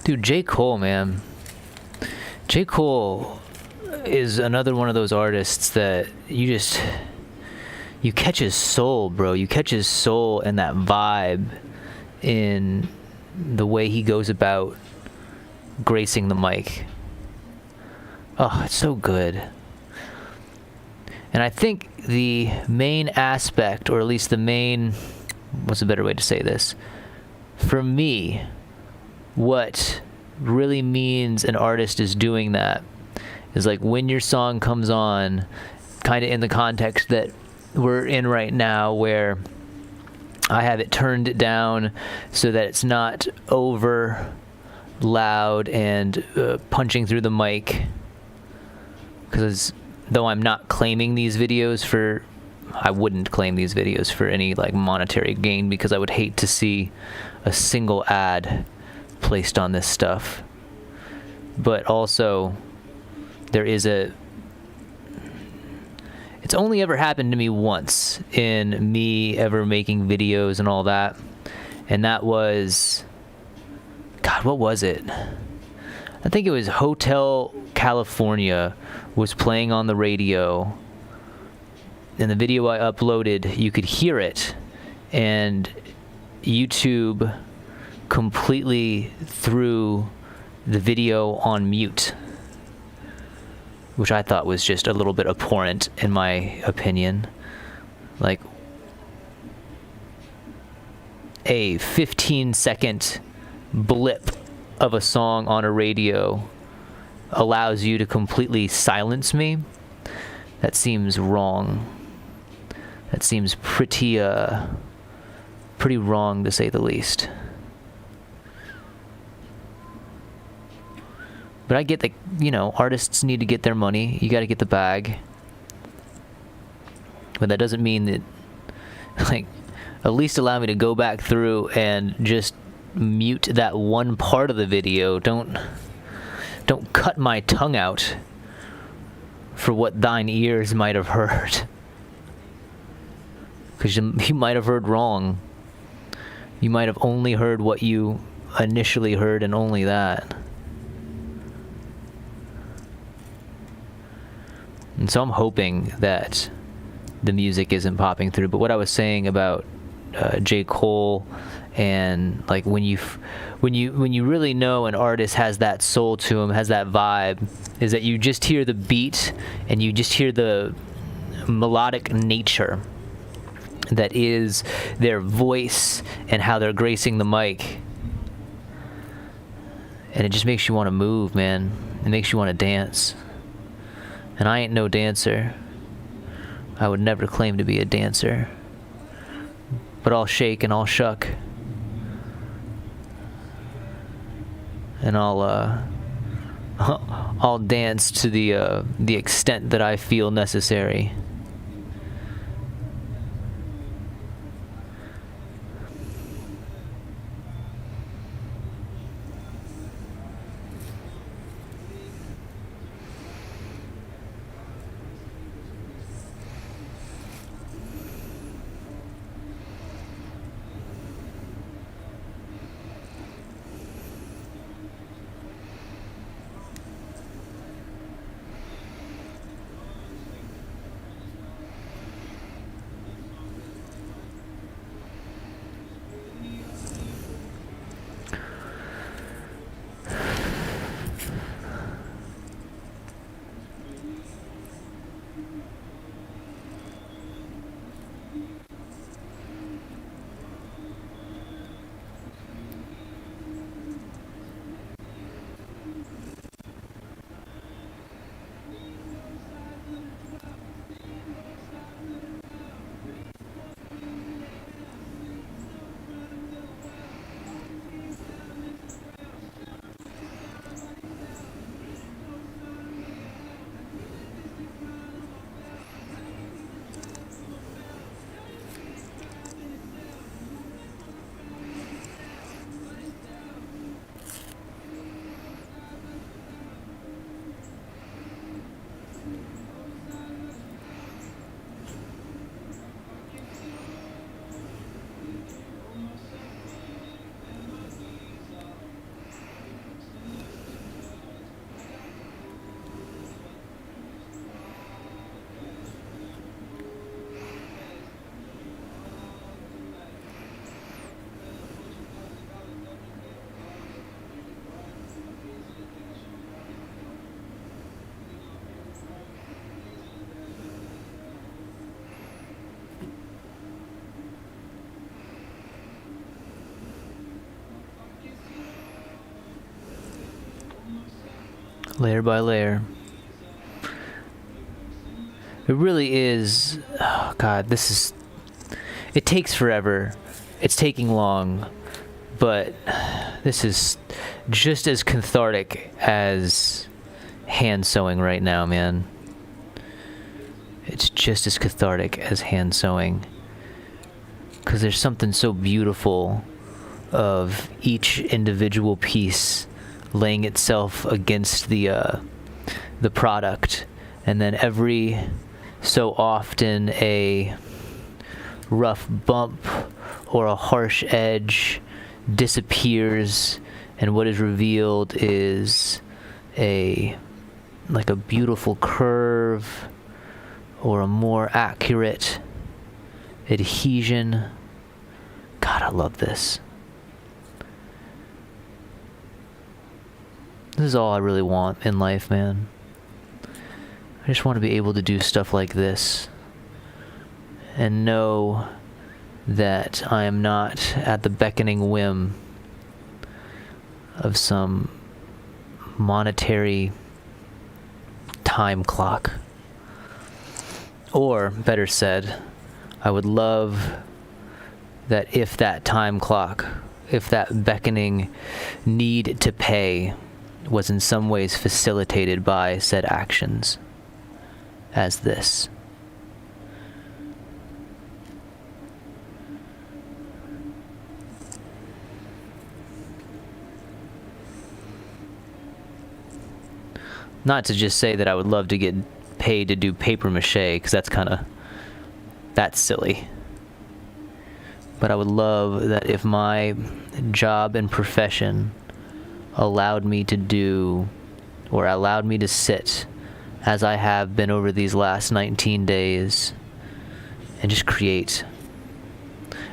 Dude, J. Cole, man. J. Cole is another one of those artists that you catch his soul, bro. You catch his soul and that vibe in the way he goes about gracing the mic. Oh, it's so good. And I think the main aspect, or at least the main, what's a better way to say this? For me, what really means an artist is doing that is like when your song comes on kind of in the context that we're in right now, where I have it turned down so that it's not over loud and punching through the mic. Because though I'm not claiming these videos for, I wouldn't claim these videos for any like monetary gain, because I would hate to see a single ad placed on this stuff. But also, there is it's only ever happened to me once in me ever making videos and all that. And that was, God, what was it? I think it was Hotel California was playing on the radio. And the video I uploaded, you could hear it. And YouTube completely threw the video on mute, which I thought was just a little bit abhorrent in my opinion. Like, a 15-second blip of a song on a radio allows you to completely silence me. That seems wrong. That seems pretty wrong, to say the least. But I get that, artists need to get their money. You got to get the bag. But that doesn't mean that, like, at least allow me to go back through and just mute that one part of the video. Don't cut my tongue out for what thine ears might have heard. Because you might have heard wrong. You might have only heard what you initially heard, and only that. And so I'm hoping that the music isn't popping through. But what I was saying about J. Cole, and like when you really know an artist has that soul to him, has that vibe, is that you just hear the beat and you just hear the melodic nature that is their voice and how they're gracing the mic. And it just makes you want to move, man. It makes you want to dance. And I ain't no dancer. I would never claim to be a dancer. But I'll shake and I'll shuck. And I'll dance to the extent that I feel necessary. Layer by layer. It really is. Oh God, this is. It takes forever. It's taking long, but this is just as cathartic as hand sewing right now, man. It's just as cathartic as hand sewing. Because there's something so beautiful of each individual piece laying itself against the product, and then every so often a rough bump or a harsh edge disappears, and what is revealed is like a beautiful curve or a more accurate adhesion. God, I love this. This is all I really want in life, man. I just want to be able to do stuff like this and know that I am not at the beckoning whim of some monetary time clock. Or, better said, I would love that if that time clock, if that beckoning need to pay was in some ways facilitated by said actions, as this. Not to just say that I would love to get paid to do paper mache, because that's silly. But I would love that if my job and profession allowed me to do, or allowed me to sit, as I have been over these last 19 days, and just create.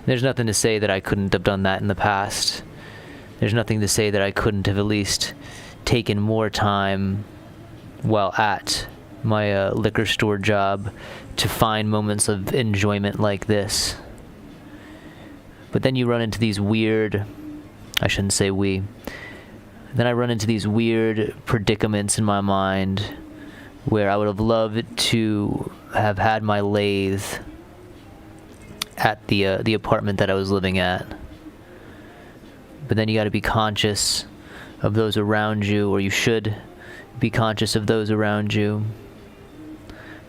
There's nothing to say that I couldn't have done that in the past. There's nothing to say that I couldn't have at least taken more time while at my liquor store job to find moments of enjoyment like this. But then you run into these weird, I shouldn't say we, then I run into these weird predicaments in my mind where I would have loved to have had my lathe at the apartment that I was living at. But then you got to be conscious of those around you, or you should be conscious of those around you.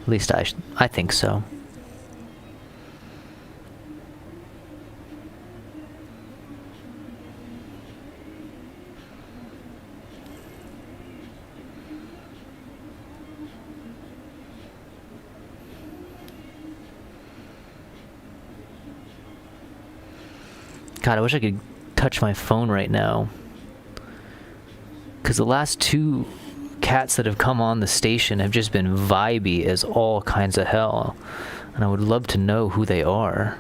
At least I think so. God, I wish I could touch my phone right now. Because the last two cats that have come on the station have just been vibey as all kinds of hell. And I would love to know who they are.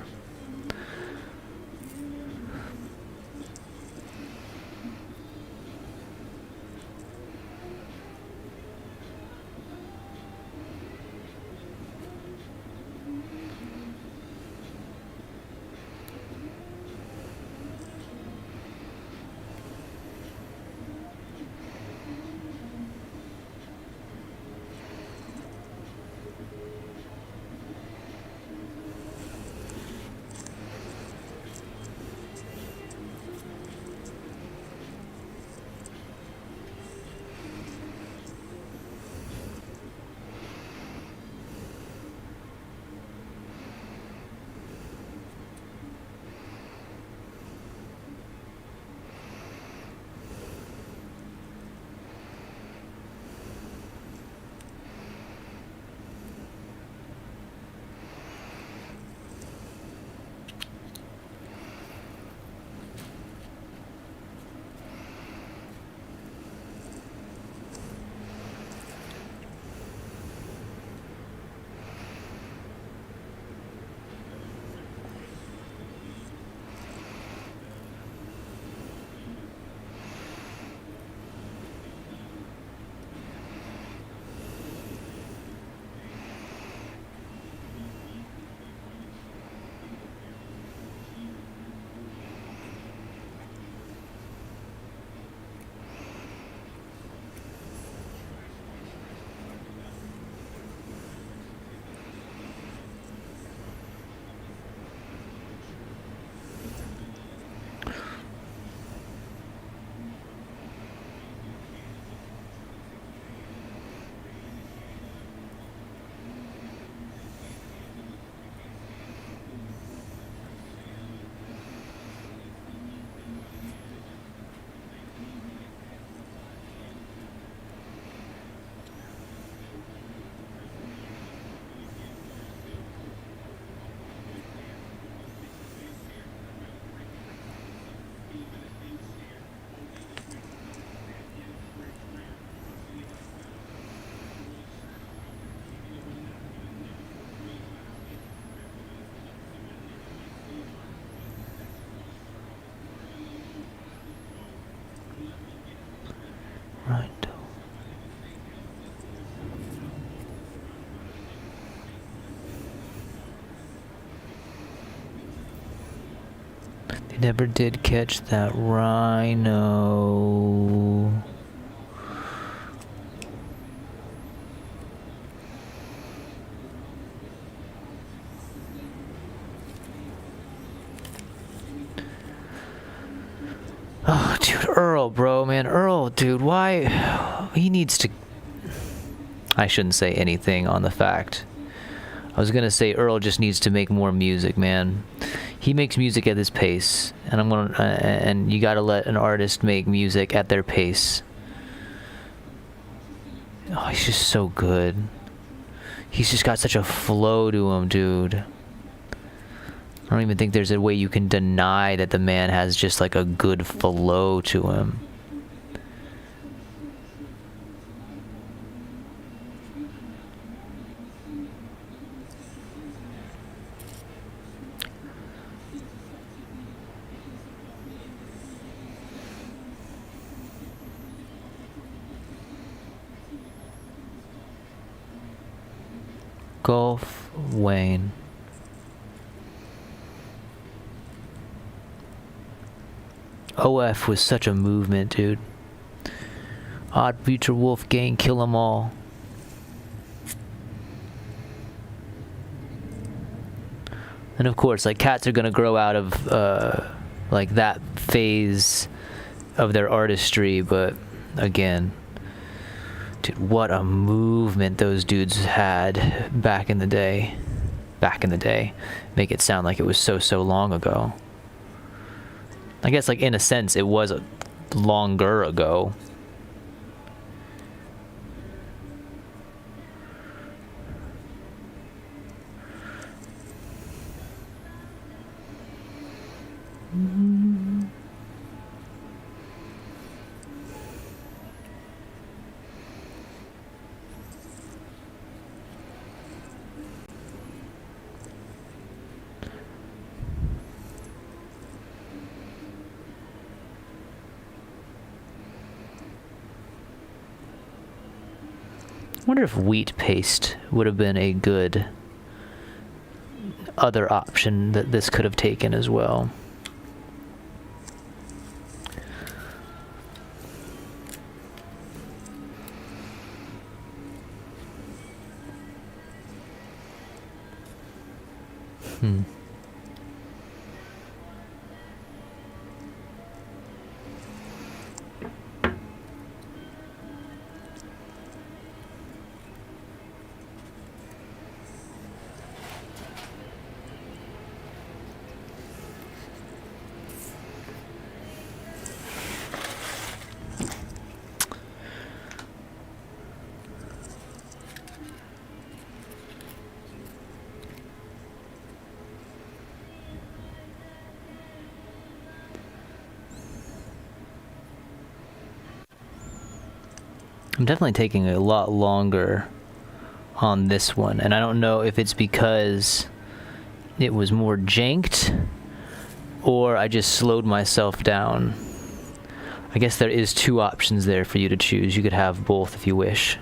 Right. They never did catch that rhino. Oh, dude, Earl, bro, man, Earl, dude, why? He needs to... I shouldn't say anything on the fact. I was gonna say Earl just needs to make more music, man. He makes music at his pace, and and you gotta let an artist make music at their pace. Oh, he's just so good. He's just got such a flow to him, dude. I don't even think there's a way you can deny that the man has just like a good flow to him. Golf Wayne. OF was such a movement, dude. Odd Future Wolfgang, kill 'em all. And of course, like, cats are gonna grow out of like that phase of their artistry, but again, dude, what a movement those dudes had back in the day. Back in the day. Make it sound like it was so long ago. I guess, like, in a sense, it was longer ago. I wonder if wheat paste would have been a good other option that this could have taken as well. I'm definitely taking a lot longer on this one, and I don't know if it's because it was more janked or I just slowed myself down. I guess there is two options there for you to choose. You could have both if you wish.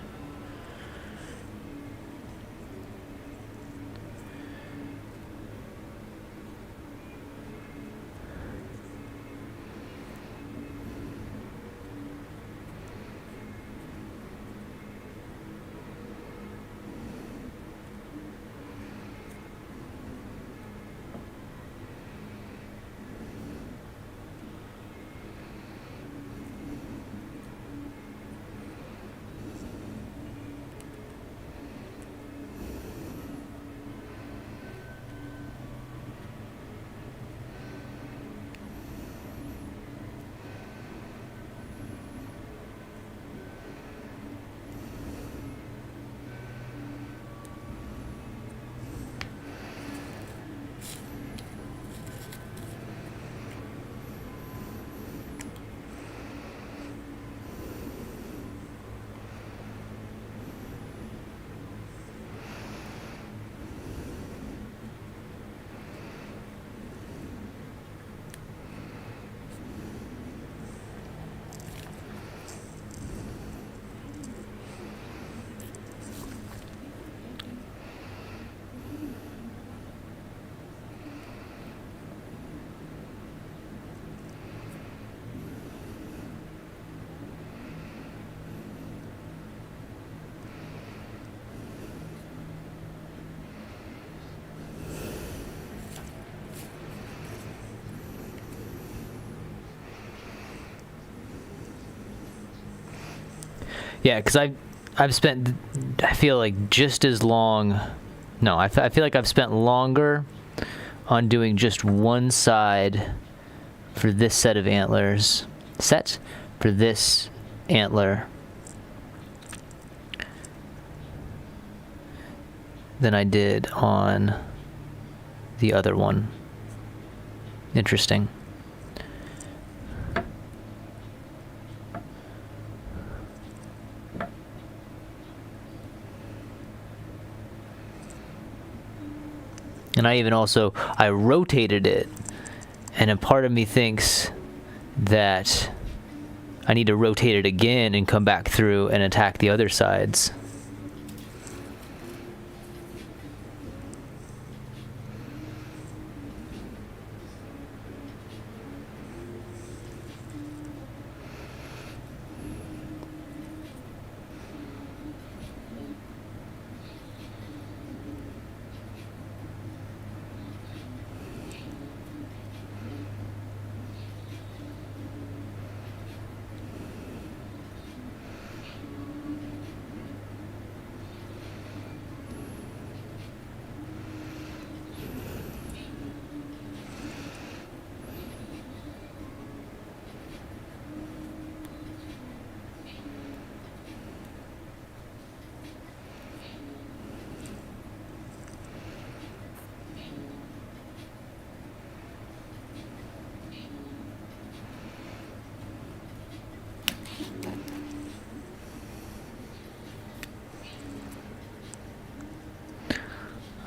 Yeah, because I've spent, I feel like just as long, no, I feel like I've spent longer on doing just one side for this set of antlers, for this antler, than I did on the other one. Interesting. And I rotated it, and a part of me thinks that I need to rotate it again and come back through and attack the other sides.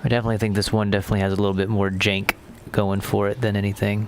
I definitely think this one definitely has a little bit more jank going for it than anything.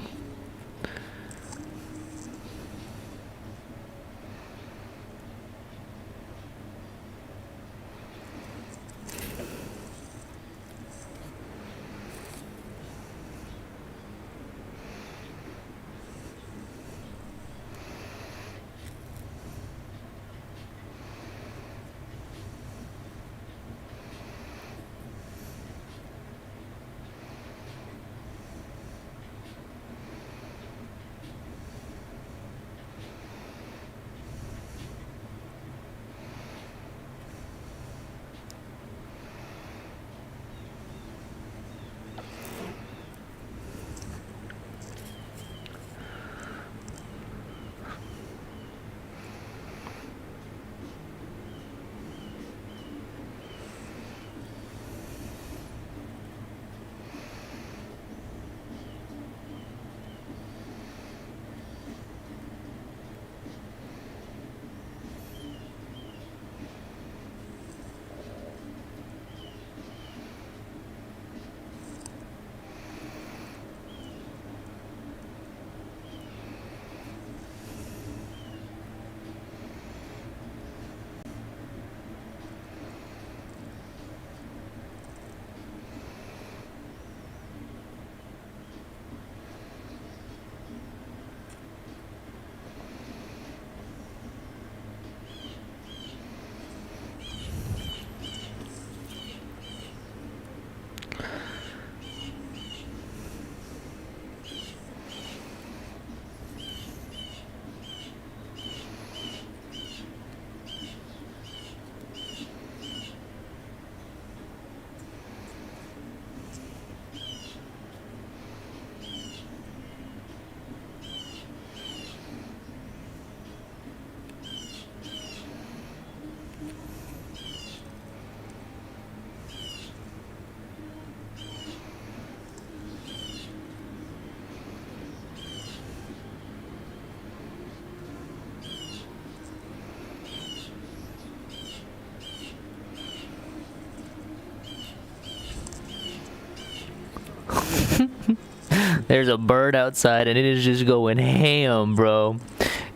There's a bird outside and it is just going ham, bro.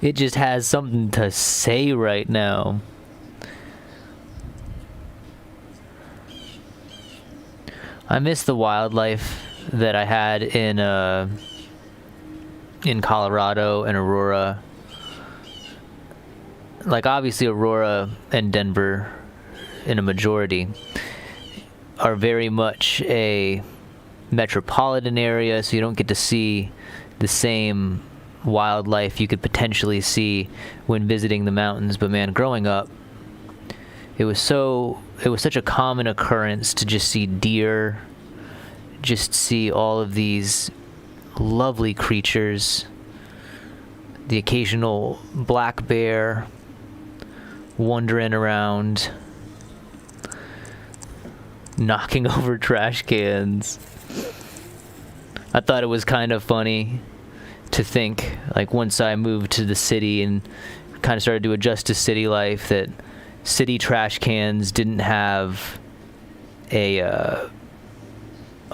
It just has something to say right now. I miss the wildlife that I had in Colorado and Aurora. Like, obviously Aurora and Denver, in a majority, are very much a metropolitan area, so you don't get to see the same wildlife you could potentially see when visiting the mountains. But man, growing up, it was such a common occurrence to just see deer, just see all of these lovely creatures, the occasional black bear wandering around, knocking over trash cans. I thought it was kind of funny to think, like, once I moved to the city and kind of started to adjust to city life, that city trash cans didn't have a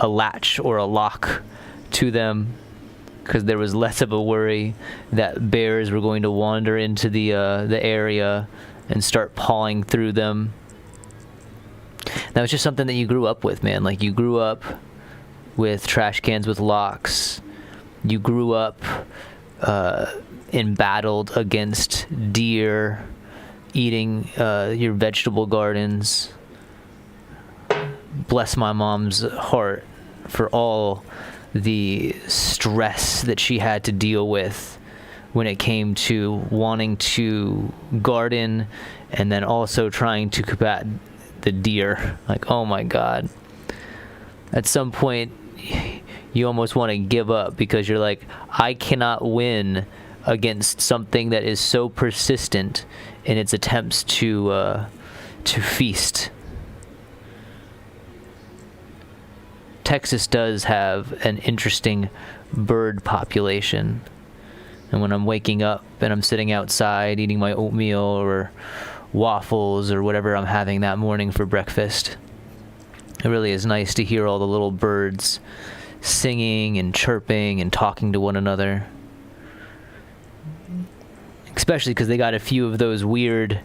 latch or a lock to them, because there was less of a worry that bears were going to wander into the area and start pawing through them. That was just something that you grew up with, man. Like, you grew up with trash cans with locks. You grew up embattled against deer eating your vegetable gardens. Bless my mom's heart for all the stress that she had to deal with when it came to wanting to garden and then also trying to combat the deer. Like, oh my God. At some point, you almost want to give up, because you're like, I cannot win against something that is so persistent in its attempts to feast. Texas does have an interesting bird population. And when I'm waking up and I'm sitting outside eating my oatmeal or waffles or whatever I'm having that morning for breakfast, it really is nice to hear all the little birds singing and chirping and talking to one another. Especially because they got a few of those weird,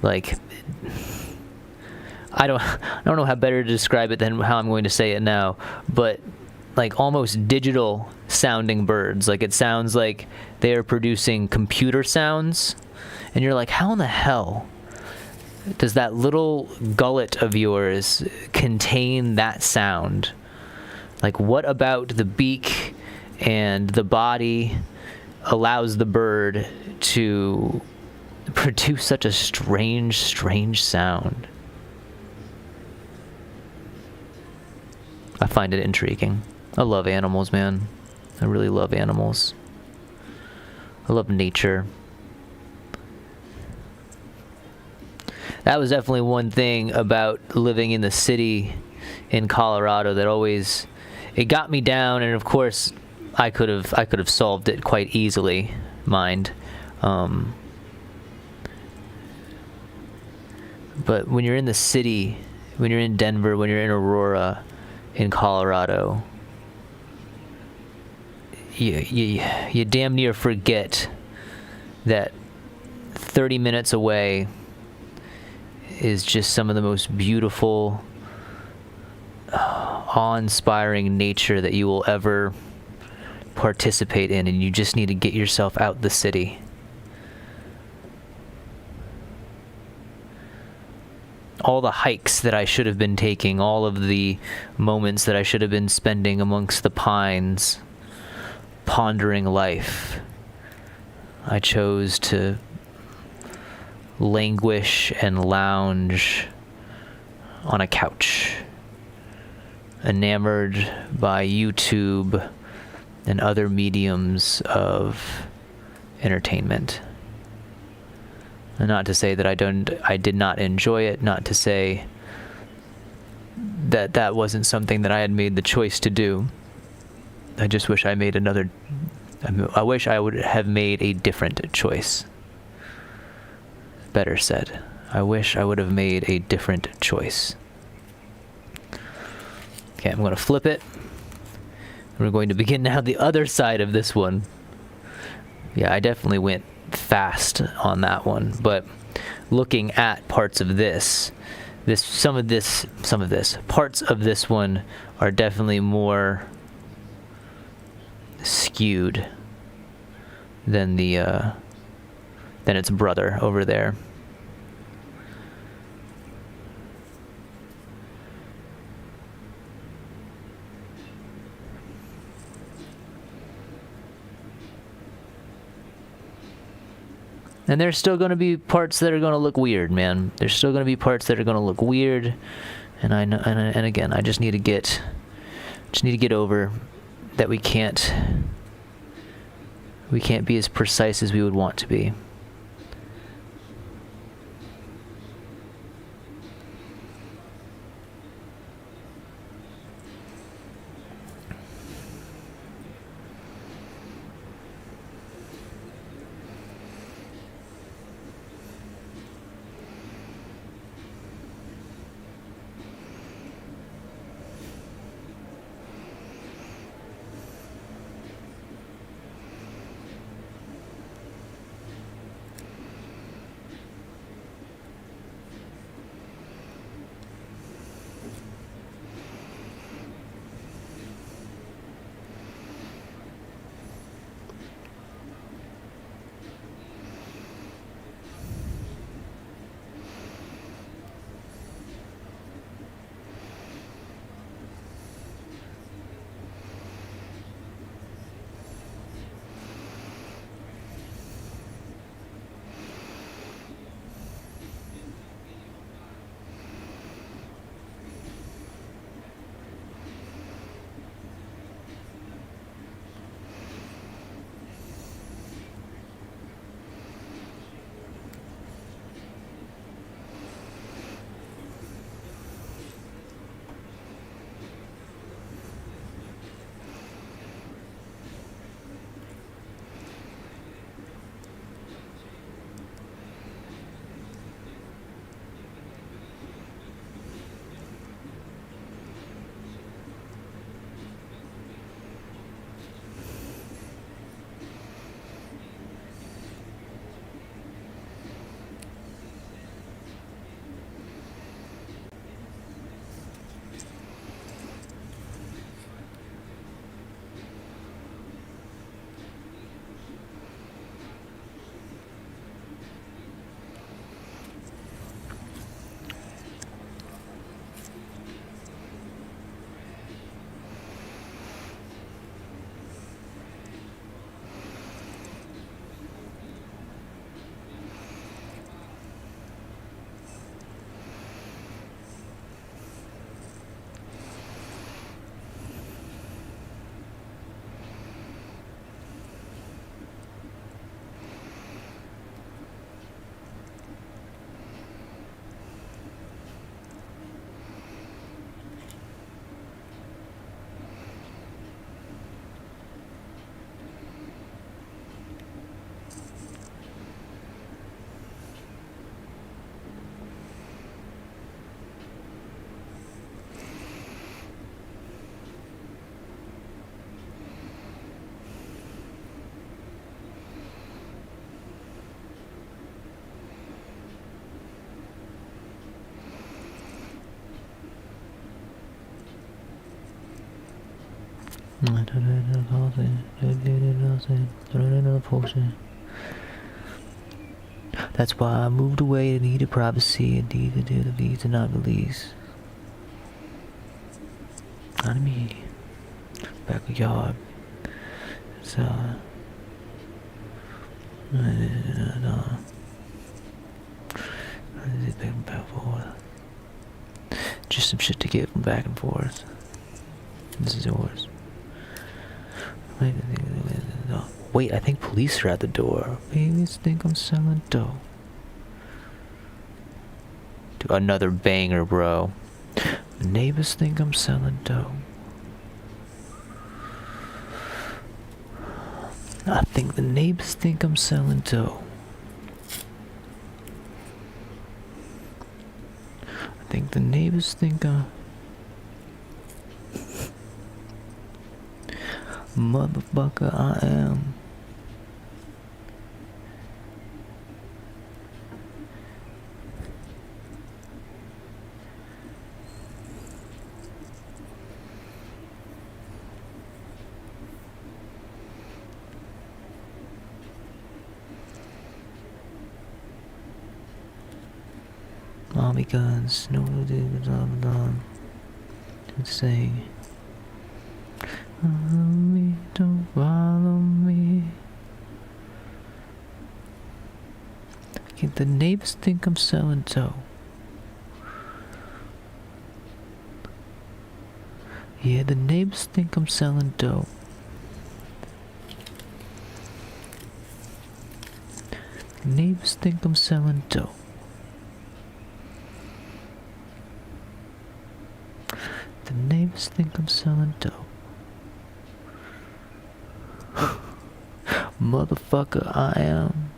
like, I don't know how better to describe it than how I'm going to say it now, but like almost digital sounding birds. Like, it sounds like they are producing computer sounds, and you're like, how in the hell does that little gullet of yours contain that sound? Like, what about the beak and the body allows the bird to produce such a strange sound? I find it intriguing. I love animals, man. I really love animals. I love nature. That was definitely one thing about living in the city in Colorado that always, it got me down, and of course I could have solved it quite easily, mind. But when you're in the city, when you're in Denver, when you're in Aurora, in Colorado, you damn near forget that 30 minutes away is just some of the most beautiful, awe-inspiring nature that you will ever participate in, and you just need to get yourself out the city. All the hikes that I should have been taking, all of the moments that I should have been spending amongst the pines, pondering life, I chose to languish and lounge on a couch, enamored by YouTube and other mediums of entertainment. And not to say that I did not enjoy it, not to say that that wasn't something that I had made the choice to do. I just wish I wish I would have made a different choice. Better said. I wish I would have made a different choice. Okay, I'm going to flip it. We're going to begin now the other side of this one. Yeah, I definitely went fast on that one, but looking at parts of parts of this one are definitely more skewed than its brother over there. And there's still going to be parts that are going to look weird, man. There's still going to be parts that are going to look weird. And I know, and again, I just need to get over that we can't be as precise as we would want to be. That's why I moved away and needed privacy and needed to be to not release. Not me. Backyard. So just some shit to get from back and forth. This is yours. Wait, I think police are at the door. Babies think I'm selling dope. Dude, another banger, bro. The neighbors think I'm selling dope. I think the neighbors think I'm selling dope. I think the neighbors think I'm... Motherfucker, I am. Army guns, no dude, blah blah blah. Saying, follow me, don't follow me. The neighbors think I'm selling dope. Yeah, the neighbors think I'm selling dope. Neighbors think I'm selling dope. The neighbors think I'm selling dope. Motherfucker, I am.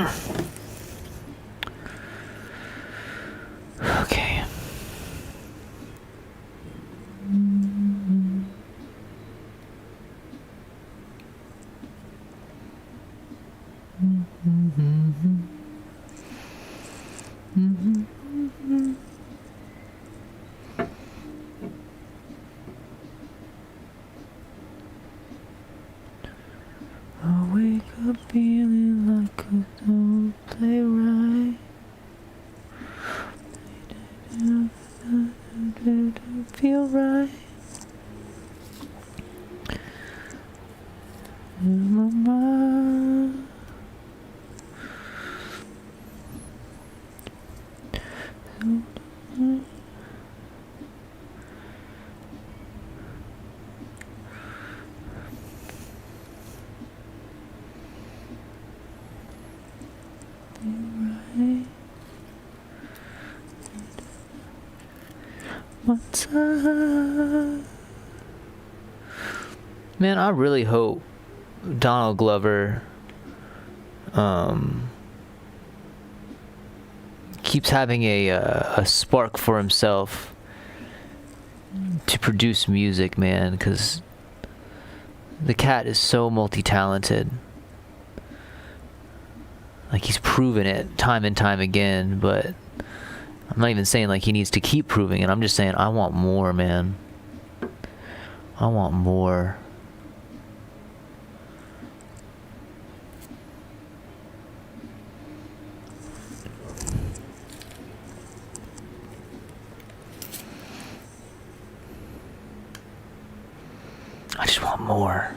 Okay. I wake up feeling like I don't play right. Feel right. In my mind. Man, I really hope Donald Glover keeps having a spark for himself to produce music, man, because the cat is so multi-talented. Like, he's proven it time and time again, but I'm not even saying like he needs to keep proving it. I'm just saying I want more, man. I want more. I just want more.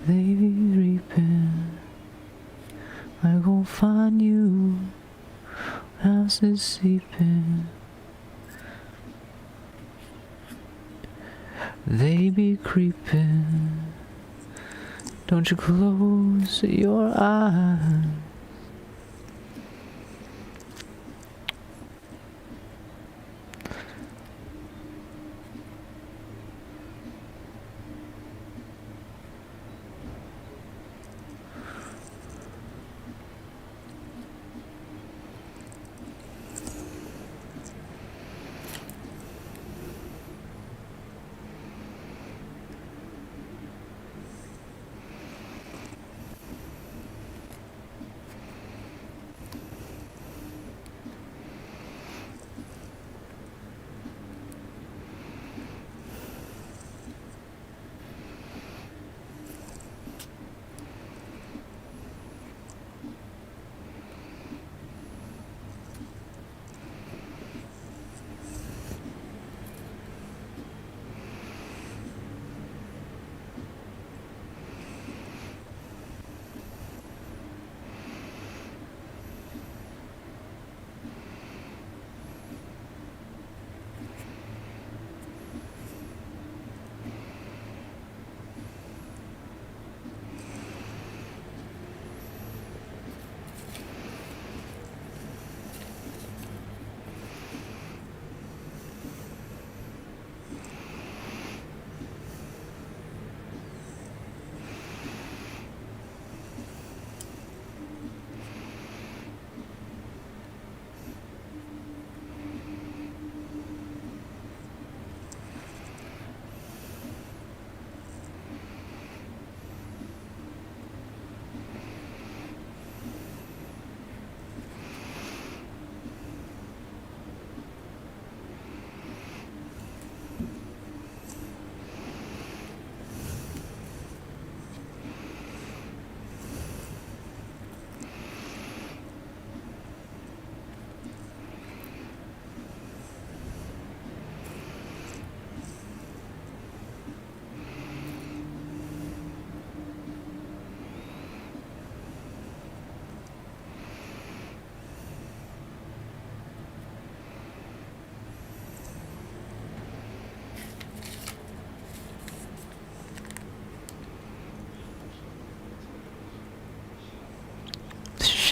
Baby reaping, I gon' find you. House is sleeping. They be creeping. Don't you close your eyes.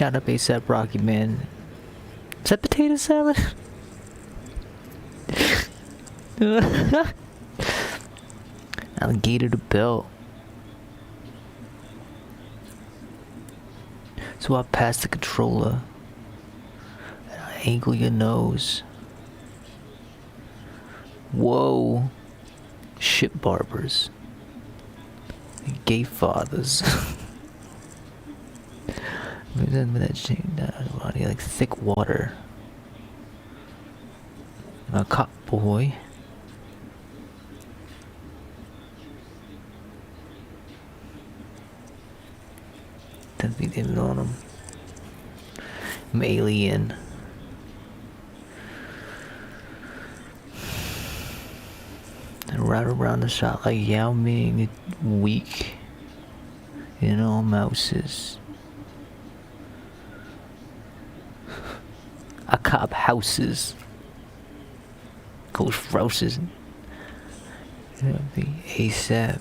Shout out ASAP Rocky, man. Is that potato salad? Alligator to belt. So I pass the controller and I angle your nose. Whoa. Ship barbers. Gay fathers. Like thick water. A cop boy. Doesn't think they've on him. I'm alien. And right around the shot like Yao Ming, weak in all mouses. A cop houses. Goes rouses. Be ASAP.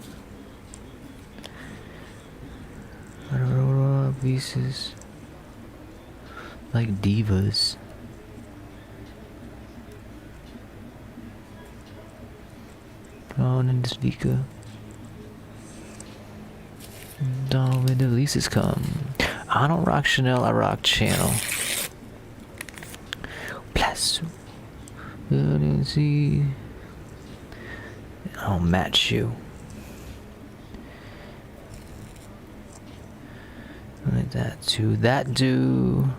Pieces like divas. On in the speaker. Don't when the releases come. I don't rock Chanel, I rock Channel. Plus, see. I'll match you. Like that to that do.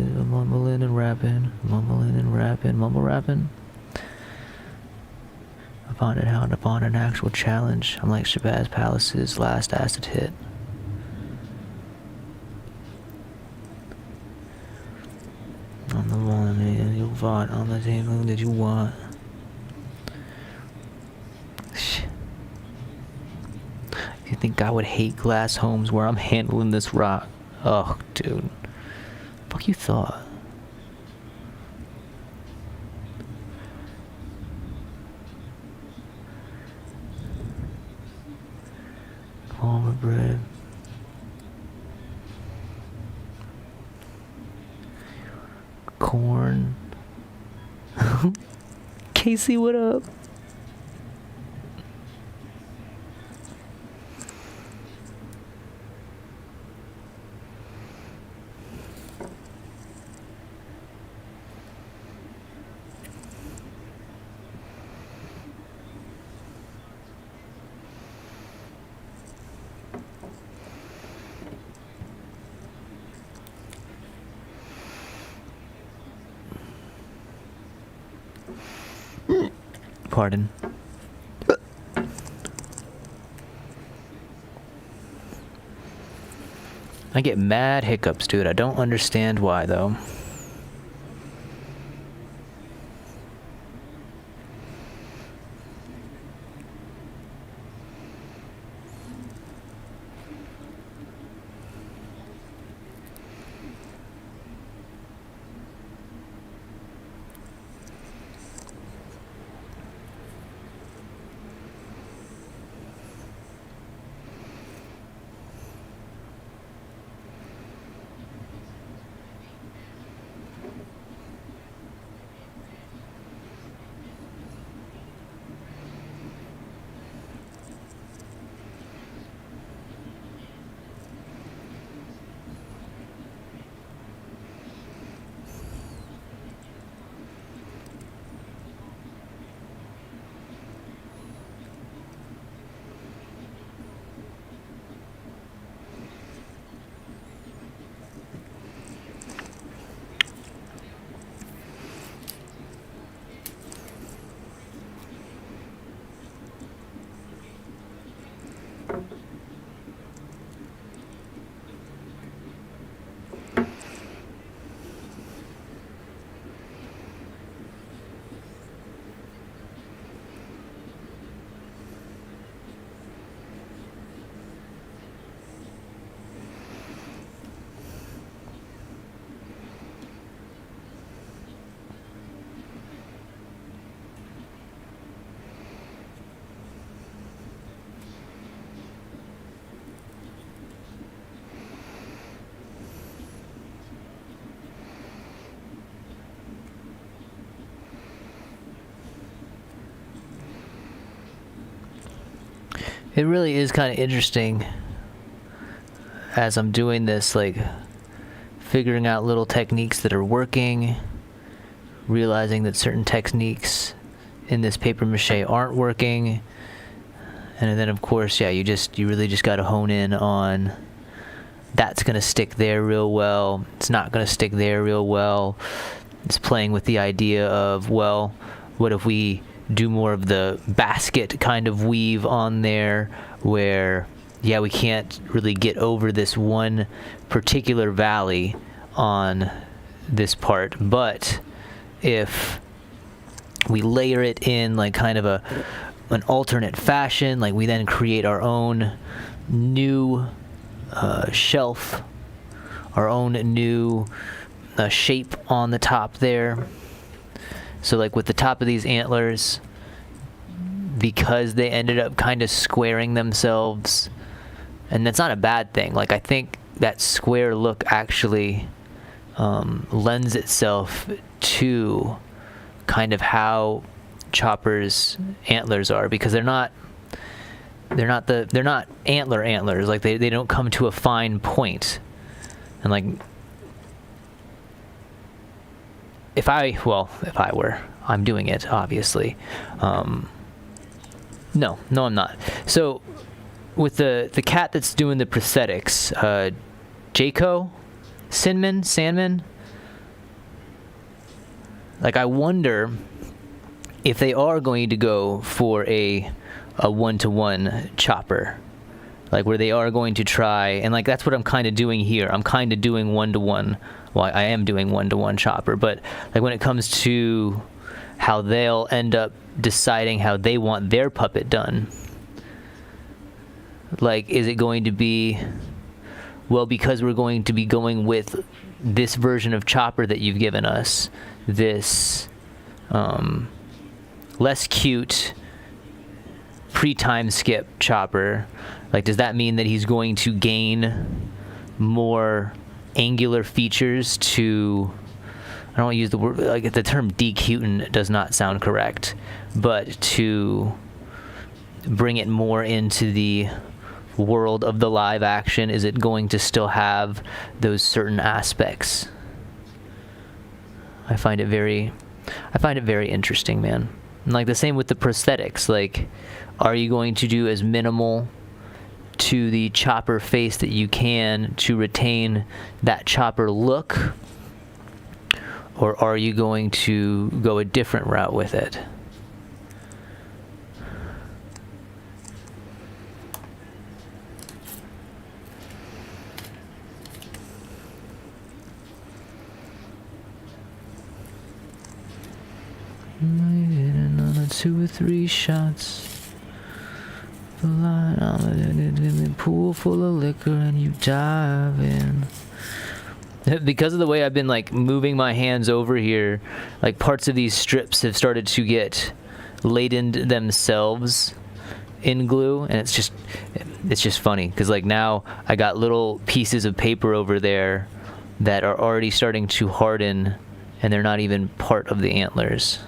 Mumbling and rapping, mumble rapping. Upon it, hound upon an actual challenge. I'm like Shabazz Palace's last acid hit. On the one and you'll vaunt on the same moon that you want. You think I would hate glass homes where I'm handling this rock? Oh, dude. Fuck you thought. Palmer bread. Corn. Casey, what up? Pardon. I get mad hiccups, dude. I don't understand why, though. it really is kind of interesting as I'm doing this, like figuring out little techniques that are working, realizing that certain techniques in this paper mache aren't working, and then of course, yeah, you really just got to hone in on that's going to stick there real well, it's not going to stick there real well. It's playing with the idea of, well, what if we do more of the basket kind of weave on there, where yeah, we can't really get over this one particular valley on this part, but if we layer it in like kind of an alternate fashion, like we then create our own new shelf, our own new shape on the top there. So like with the top of these antlers, because they ended up kind of squaring themselves, and that's not a bad thing. Like I think that square look actually lends itself to kind of how Chopper's antlers are, because they're not antlers. Like they don't come to a fine point. And like if I were, I'm doing it obviously. No, I'm not. So with the cat that's doing the prosthetics, Jaco, Sandman, like I wonder if they are going to go for a one-to-one Chopper, like where they are going to try, and like that's what I'm kind of doing here. I'm kind of doing one-to-one. Well, I am doing one-to-one Chopper, but like when it comes to how they'll end up deciding how they want their puppet done, like is it going to be, well, because we're going to be going with this version of Chopper that you've given us, this less cute pre-time skip Chopper, like does that mean that he's going to gain more angular features to, I don't want to use the word, like the term decutin does not sound correct, but to bring it more into the world of the live action? Is it going to still have those certain aspects? I find it very interesting, man. And like the same with the prosthetics. Like, are you going to do as minimal to the Chopper face that you can to retain that Chopper look, or are you going to go a different route with it? Another 2 or 3 shots. I'm in a pool full of liquor and you dive in. Because of the way I've been like moving my hands over here, like parts of these strips have started to get laden themselves in glue, and it's just funny because like now I got little pieces of paper over there that are already starting to harden, and they're not even part of the antlers.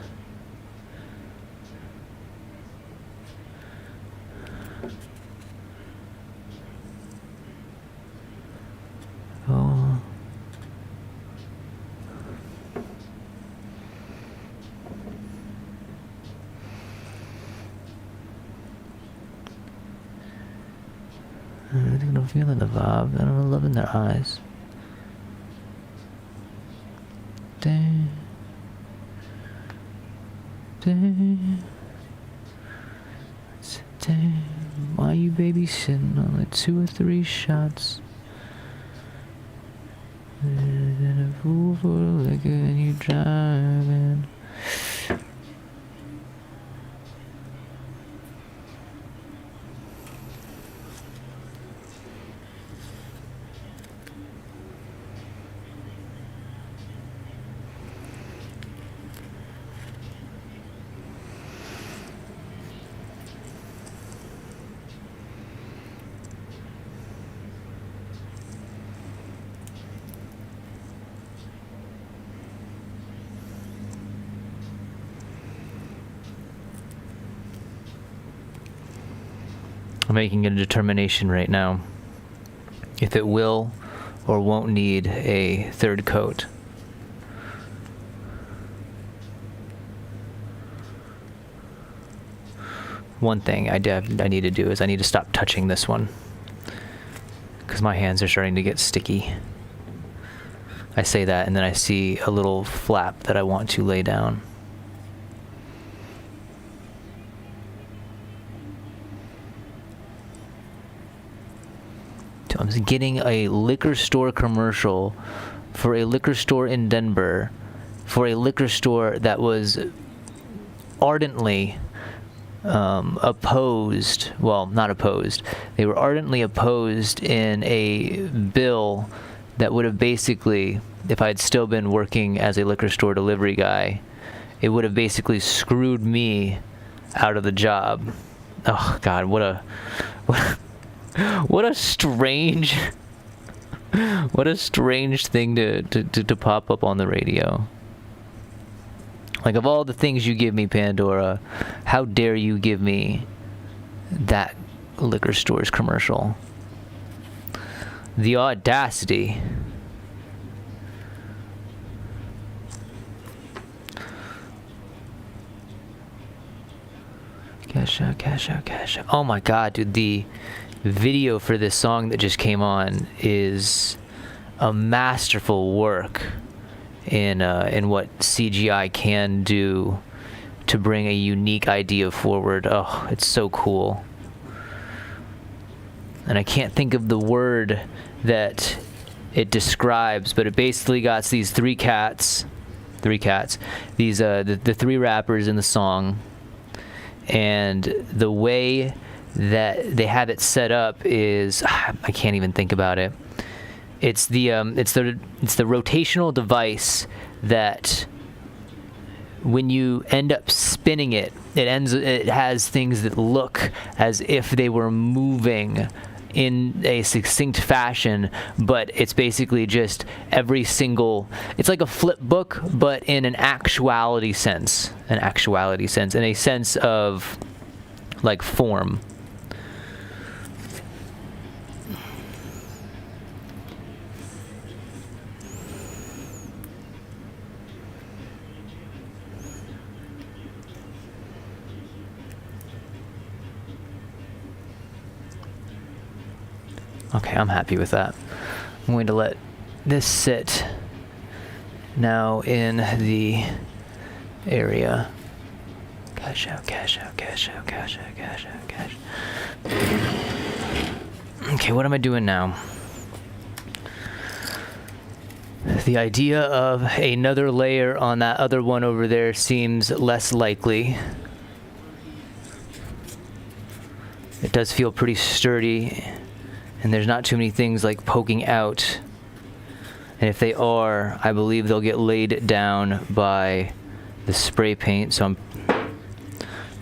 Oh. I think I'm feeling the vibe, and I'm loving their eyes. Dang. Why you babysitting on like 2 or 3 shots? And a fool for the liquor and you driving. I'm making a determination right now if it will or won't need a third coat. One thing I need to do is I need to stop touching this one, because my hands are starting to get sticky. I say that and then I see a little flap that I want to lay down. So I'm getting a liquor store commercial for a liquor store in Denver, for a liquor store that was ardently opposed, well, not opposed, they were ardently opposed in a bill that would have basically, if I had still been working as a liquor store delivery guy, it would have basically screwed me out of the job. Oh God, what a strange, what a strange thing to pop up on the radio. Like, of all the things you give me, Pandora, how dare you give me that liquor store's commercial? The audacity. Cash out, cash out, cash out. Oh my God, dude, the video for this song that just came on is a masterful work in what CGI can do to bring a unique idea forward. Oh, it's so cool. And I can't think of the word that it describes, but it basically got these three cats, these the three rappers in the song, and the way that they have it set up is, I can't even think about it. It's the rotational device that when you end up spinning it, it has things that look as if they were moving in a succinct fashion, but it's basically just every single, it's like a flip book, but in an actuality sense, in a sense of like form. Okay, I'm happy with that. I'm going to let this sit now in the area. Cash out, cash out, cash out, cash out, cash out, cash. Okay, what am I doing now? The idea of another layer on that other one over there seems less likely. It does feel pretty sturdy. And there's not too many things like poking out. And if they are, I believe they'll get laid down by the spray paint. So I'm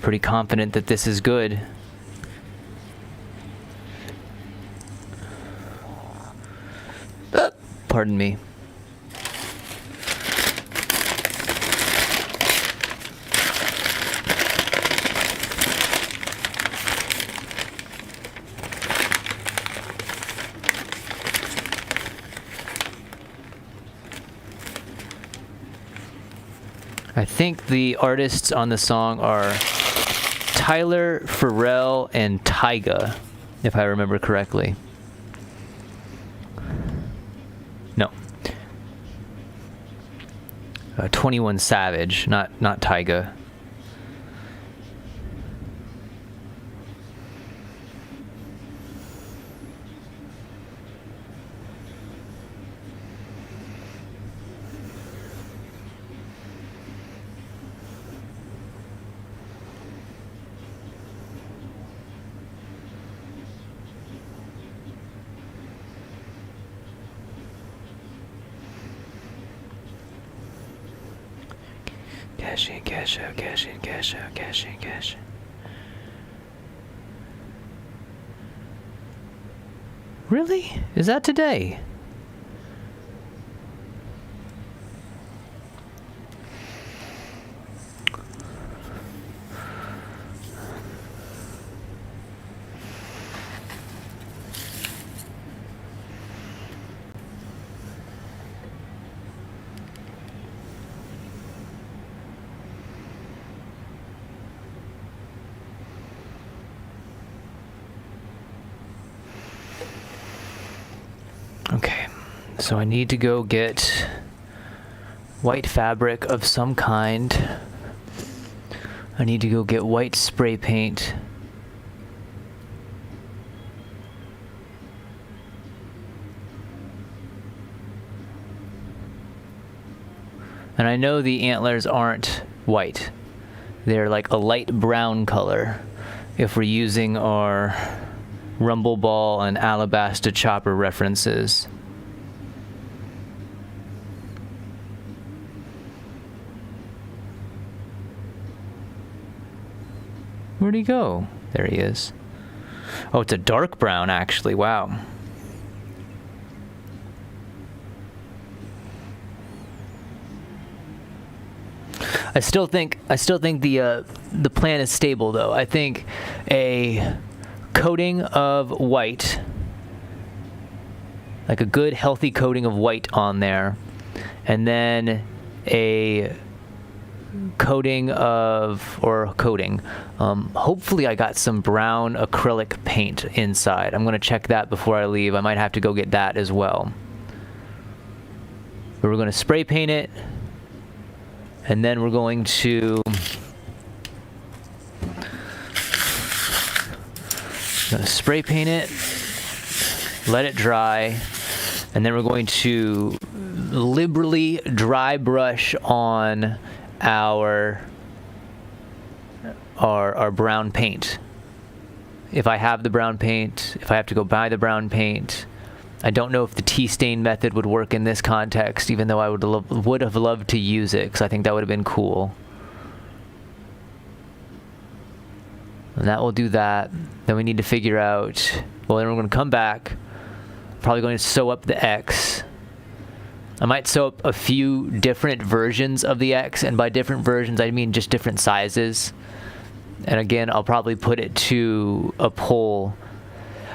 pretty confident that this is good. Pardon me. I think the artists on the song are Tyler, Pharrell, and Tyga, if I remember correctly. No. 21 Savage, not Tyga. Cash in, cash out, cash in, cash out, cash in, cash in. Really? Is that today? So I need to go get white fabric of some kind. I need to go get white spray paint. And I know the antlers aren't white. They're like a light brown color if we're using our Rumble Ball and Alabaster Chopper references. Where'd he go? There he is. Oh, it's a dark brown actually. Wow. I still think the plan is stable though. I think a coating of white, like a good healthy coating of white on there, and then a coating of, hopefully I got some brown acrylic paint inside. I'm gonna check that before I leave. I might have to go get that as well. But we're gonna spray paint it, and then we're going to spray paint it, let it dry, and then we're going to liberally dry brush on our brown paint. If I have the brown paint, if I have to go buy the brown paint. I don't know if the tea stain method would work in this context, even though I would have loved to use it, because I think that would have been cool. And that will do that. Then we need to figure out, well, then we're going to come back, probably going to sew up the X. I might sew up a few different versions of the X, and by different versions I mean just different sizes. And again, I'll probably put it to a pole.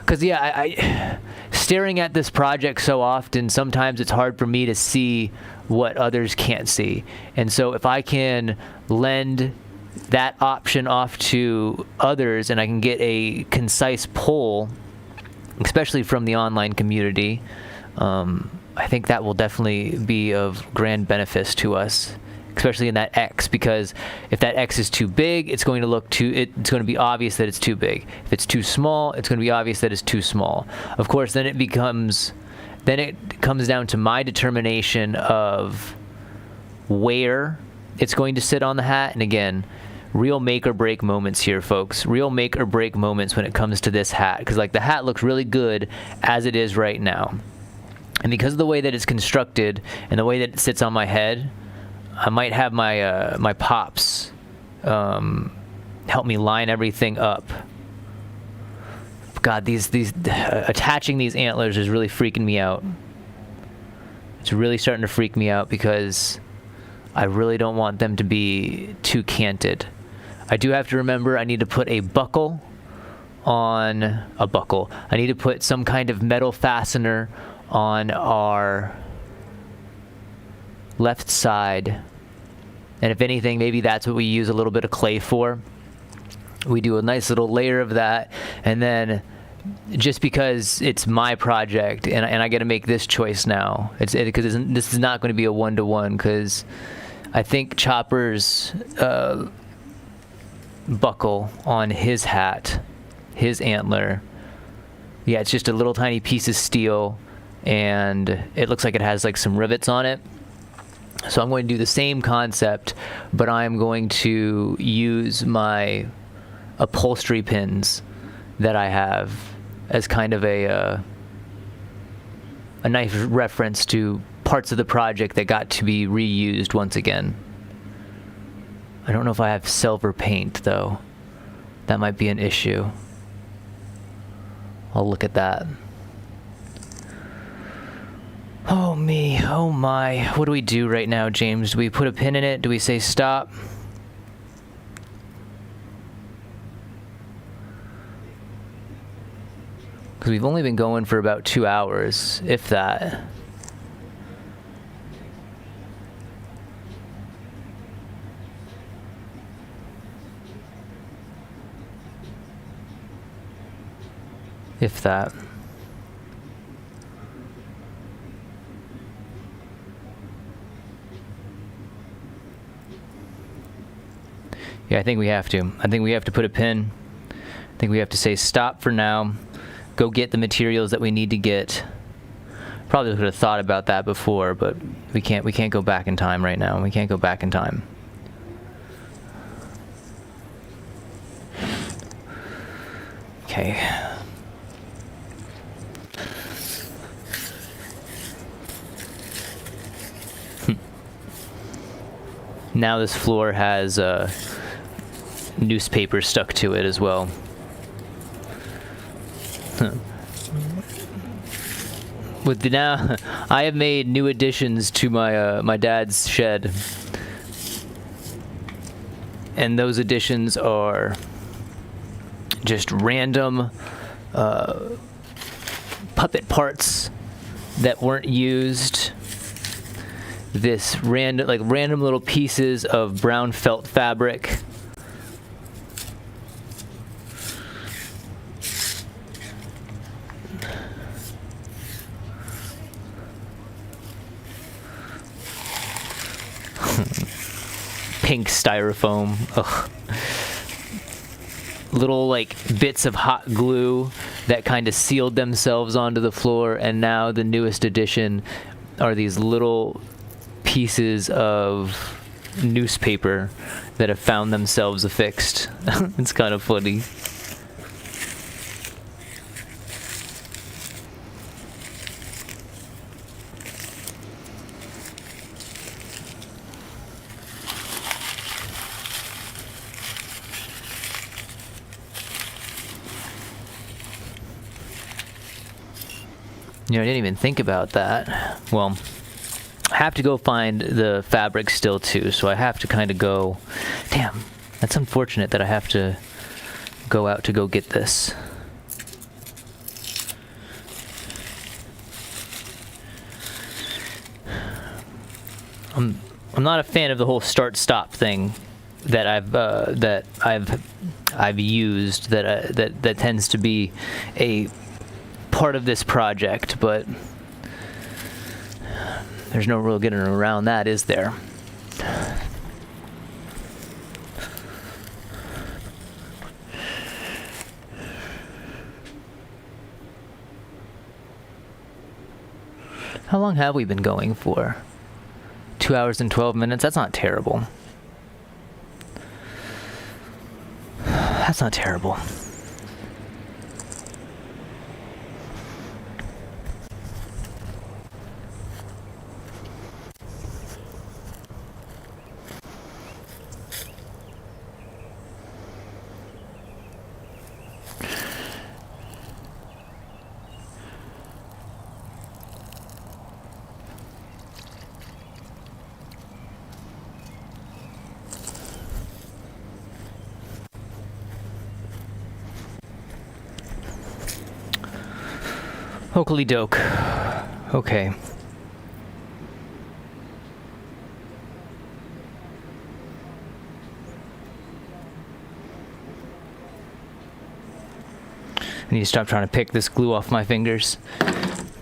Because yeah, I staring at this project so often, sometimes it's hard for me to see what others can't see. And so if I can lend that option off to others and I can get a concise poll, especially from the online community, I think that will definitely be of grand benefit to us, especially in that X, because if that X is too big, it's going to be obvious that it's too big. If it's too small, it's going to be obvious that it's too small. Of course, then it comes down to my determination of where it's going to sit on the hat. And again, real make or break moments here, folks. Real make or break moments when it comes to this hat, because like the hat looks really good as it is right now. And because of the way that it's constructed and the way that it sits on my head, I might have my my pops help me line everything up. God, these attaching these antlers is really freaking me out. It's really starting to freak me out because I really don't want them to be too canted. I do have to remember I need to put a buckle on a buckle. I need to put some kind of metal fastener on our left side, and if anything, maybe that's what we use a little bit of clay for. We do a nice little layer of that, and then just because it's my project and I got to make this choice now, this is not going to be a one-to-one, because I think Chopper's buckle on his hat, his antler, yeah, it's just a little tiny piece of steel, and it looks like it has like some rivets on it. So I'm going to do the same concept, but I'm going to use my upholstery pins that I have as kind of a nice reference to parts of the project that got to be reused once again. I don't know if I have silver paint though. That might be an issue. I'll look at that. Oh me, oh my. What do we do right now, James? Do we put a pin in it? Do we say stop? Because we've only been going for about 2 hours, if that. If that. Yeah, I think we have to. I think we have to put a pin. I think we have to say stop for now. Go get the materials that we need to get. Probably could have thought about that before, but we can't go back in time right now. We can't go back in time. Okay. Now this floor has newspaper stuck to it as well. With the now, I have made new additions to my my dad's shed, and those additions are just random puppet parts that weren't used. This random little pieces of brown felt fabric. Pink styrofoam. Ugh. Little like bits of hot glue that kind of sealed themselves onto the floor, and now the newest addition are these little pieces of newspaper that have found themselves affixed. It's kind of funny. You know, I didn't even think about that. Well, I have to go find the fabric still too, so I have to kind of go. Damn, that's unfortunate that I have to go out to go get this. I'm not a fan of the whole start-stop thing that I've used. That tends to be a part of this project, but there's no real getting around that, is there? How long have we been going for? 2 hours and 12 minutes? That's not terrible. That's not terrible. Oakley doke. Okay. I need to stop trying to pick this glue off my fingers.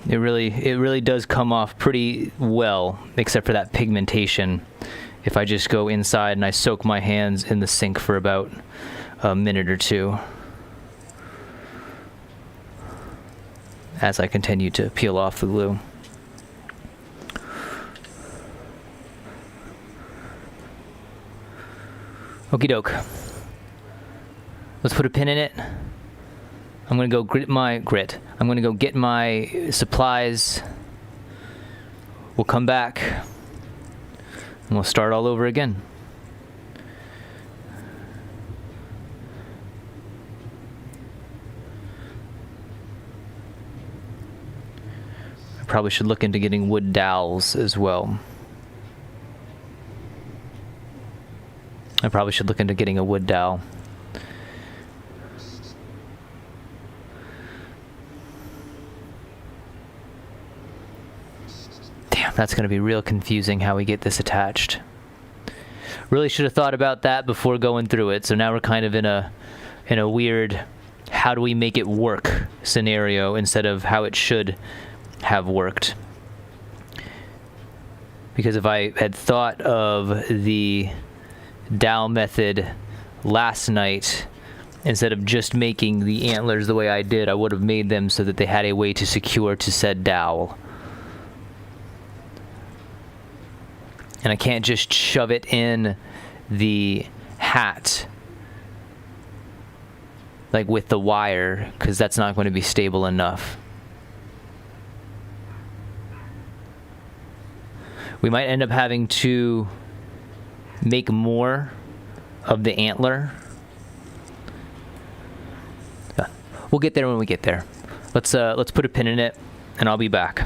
It really does come off pretty well, except for that pigmentation. If I just go inside and I soak my hands in the sink for about a minute or two, as I continue to peel off the glue. Okie doke. Let's put a pin in it. I'm gonna go I'm gonna go get my supplies. We'll come back and we'll start all over again. Probably should look into getting wood dowels as well. I probably should look into getting a wood dowel. Damn, that's going to be real confusing how we get this attached. Really should have thought about that before going through it. So now we're kind of in a weird how do we make it work scenario instead of how it should have worked. Because if I had thought of the dowel method last night, instead of just making the antlers the way I did, I would have made them so that they had a way to secure to said dowel. And I can't just shove it in the hat like with the wire, because that's not going to be stable enough. We might end up having to make more of the antler. We'll get there when we get there. Let's put a pin in it, and I'll be back.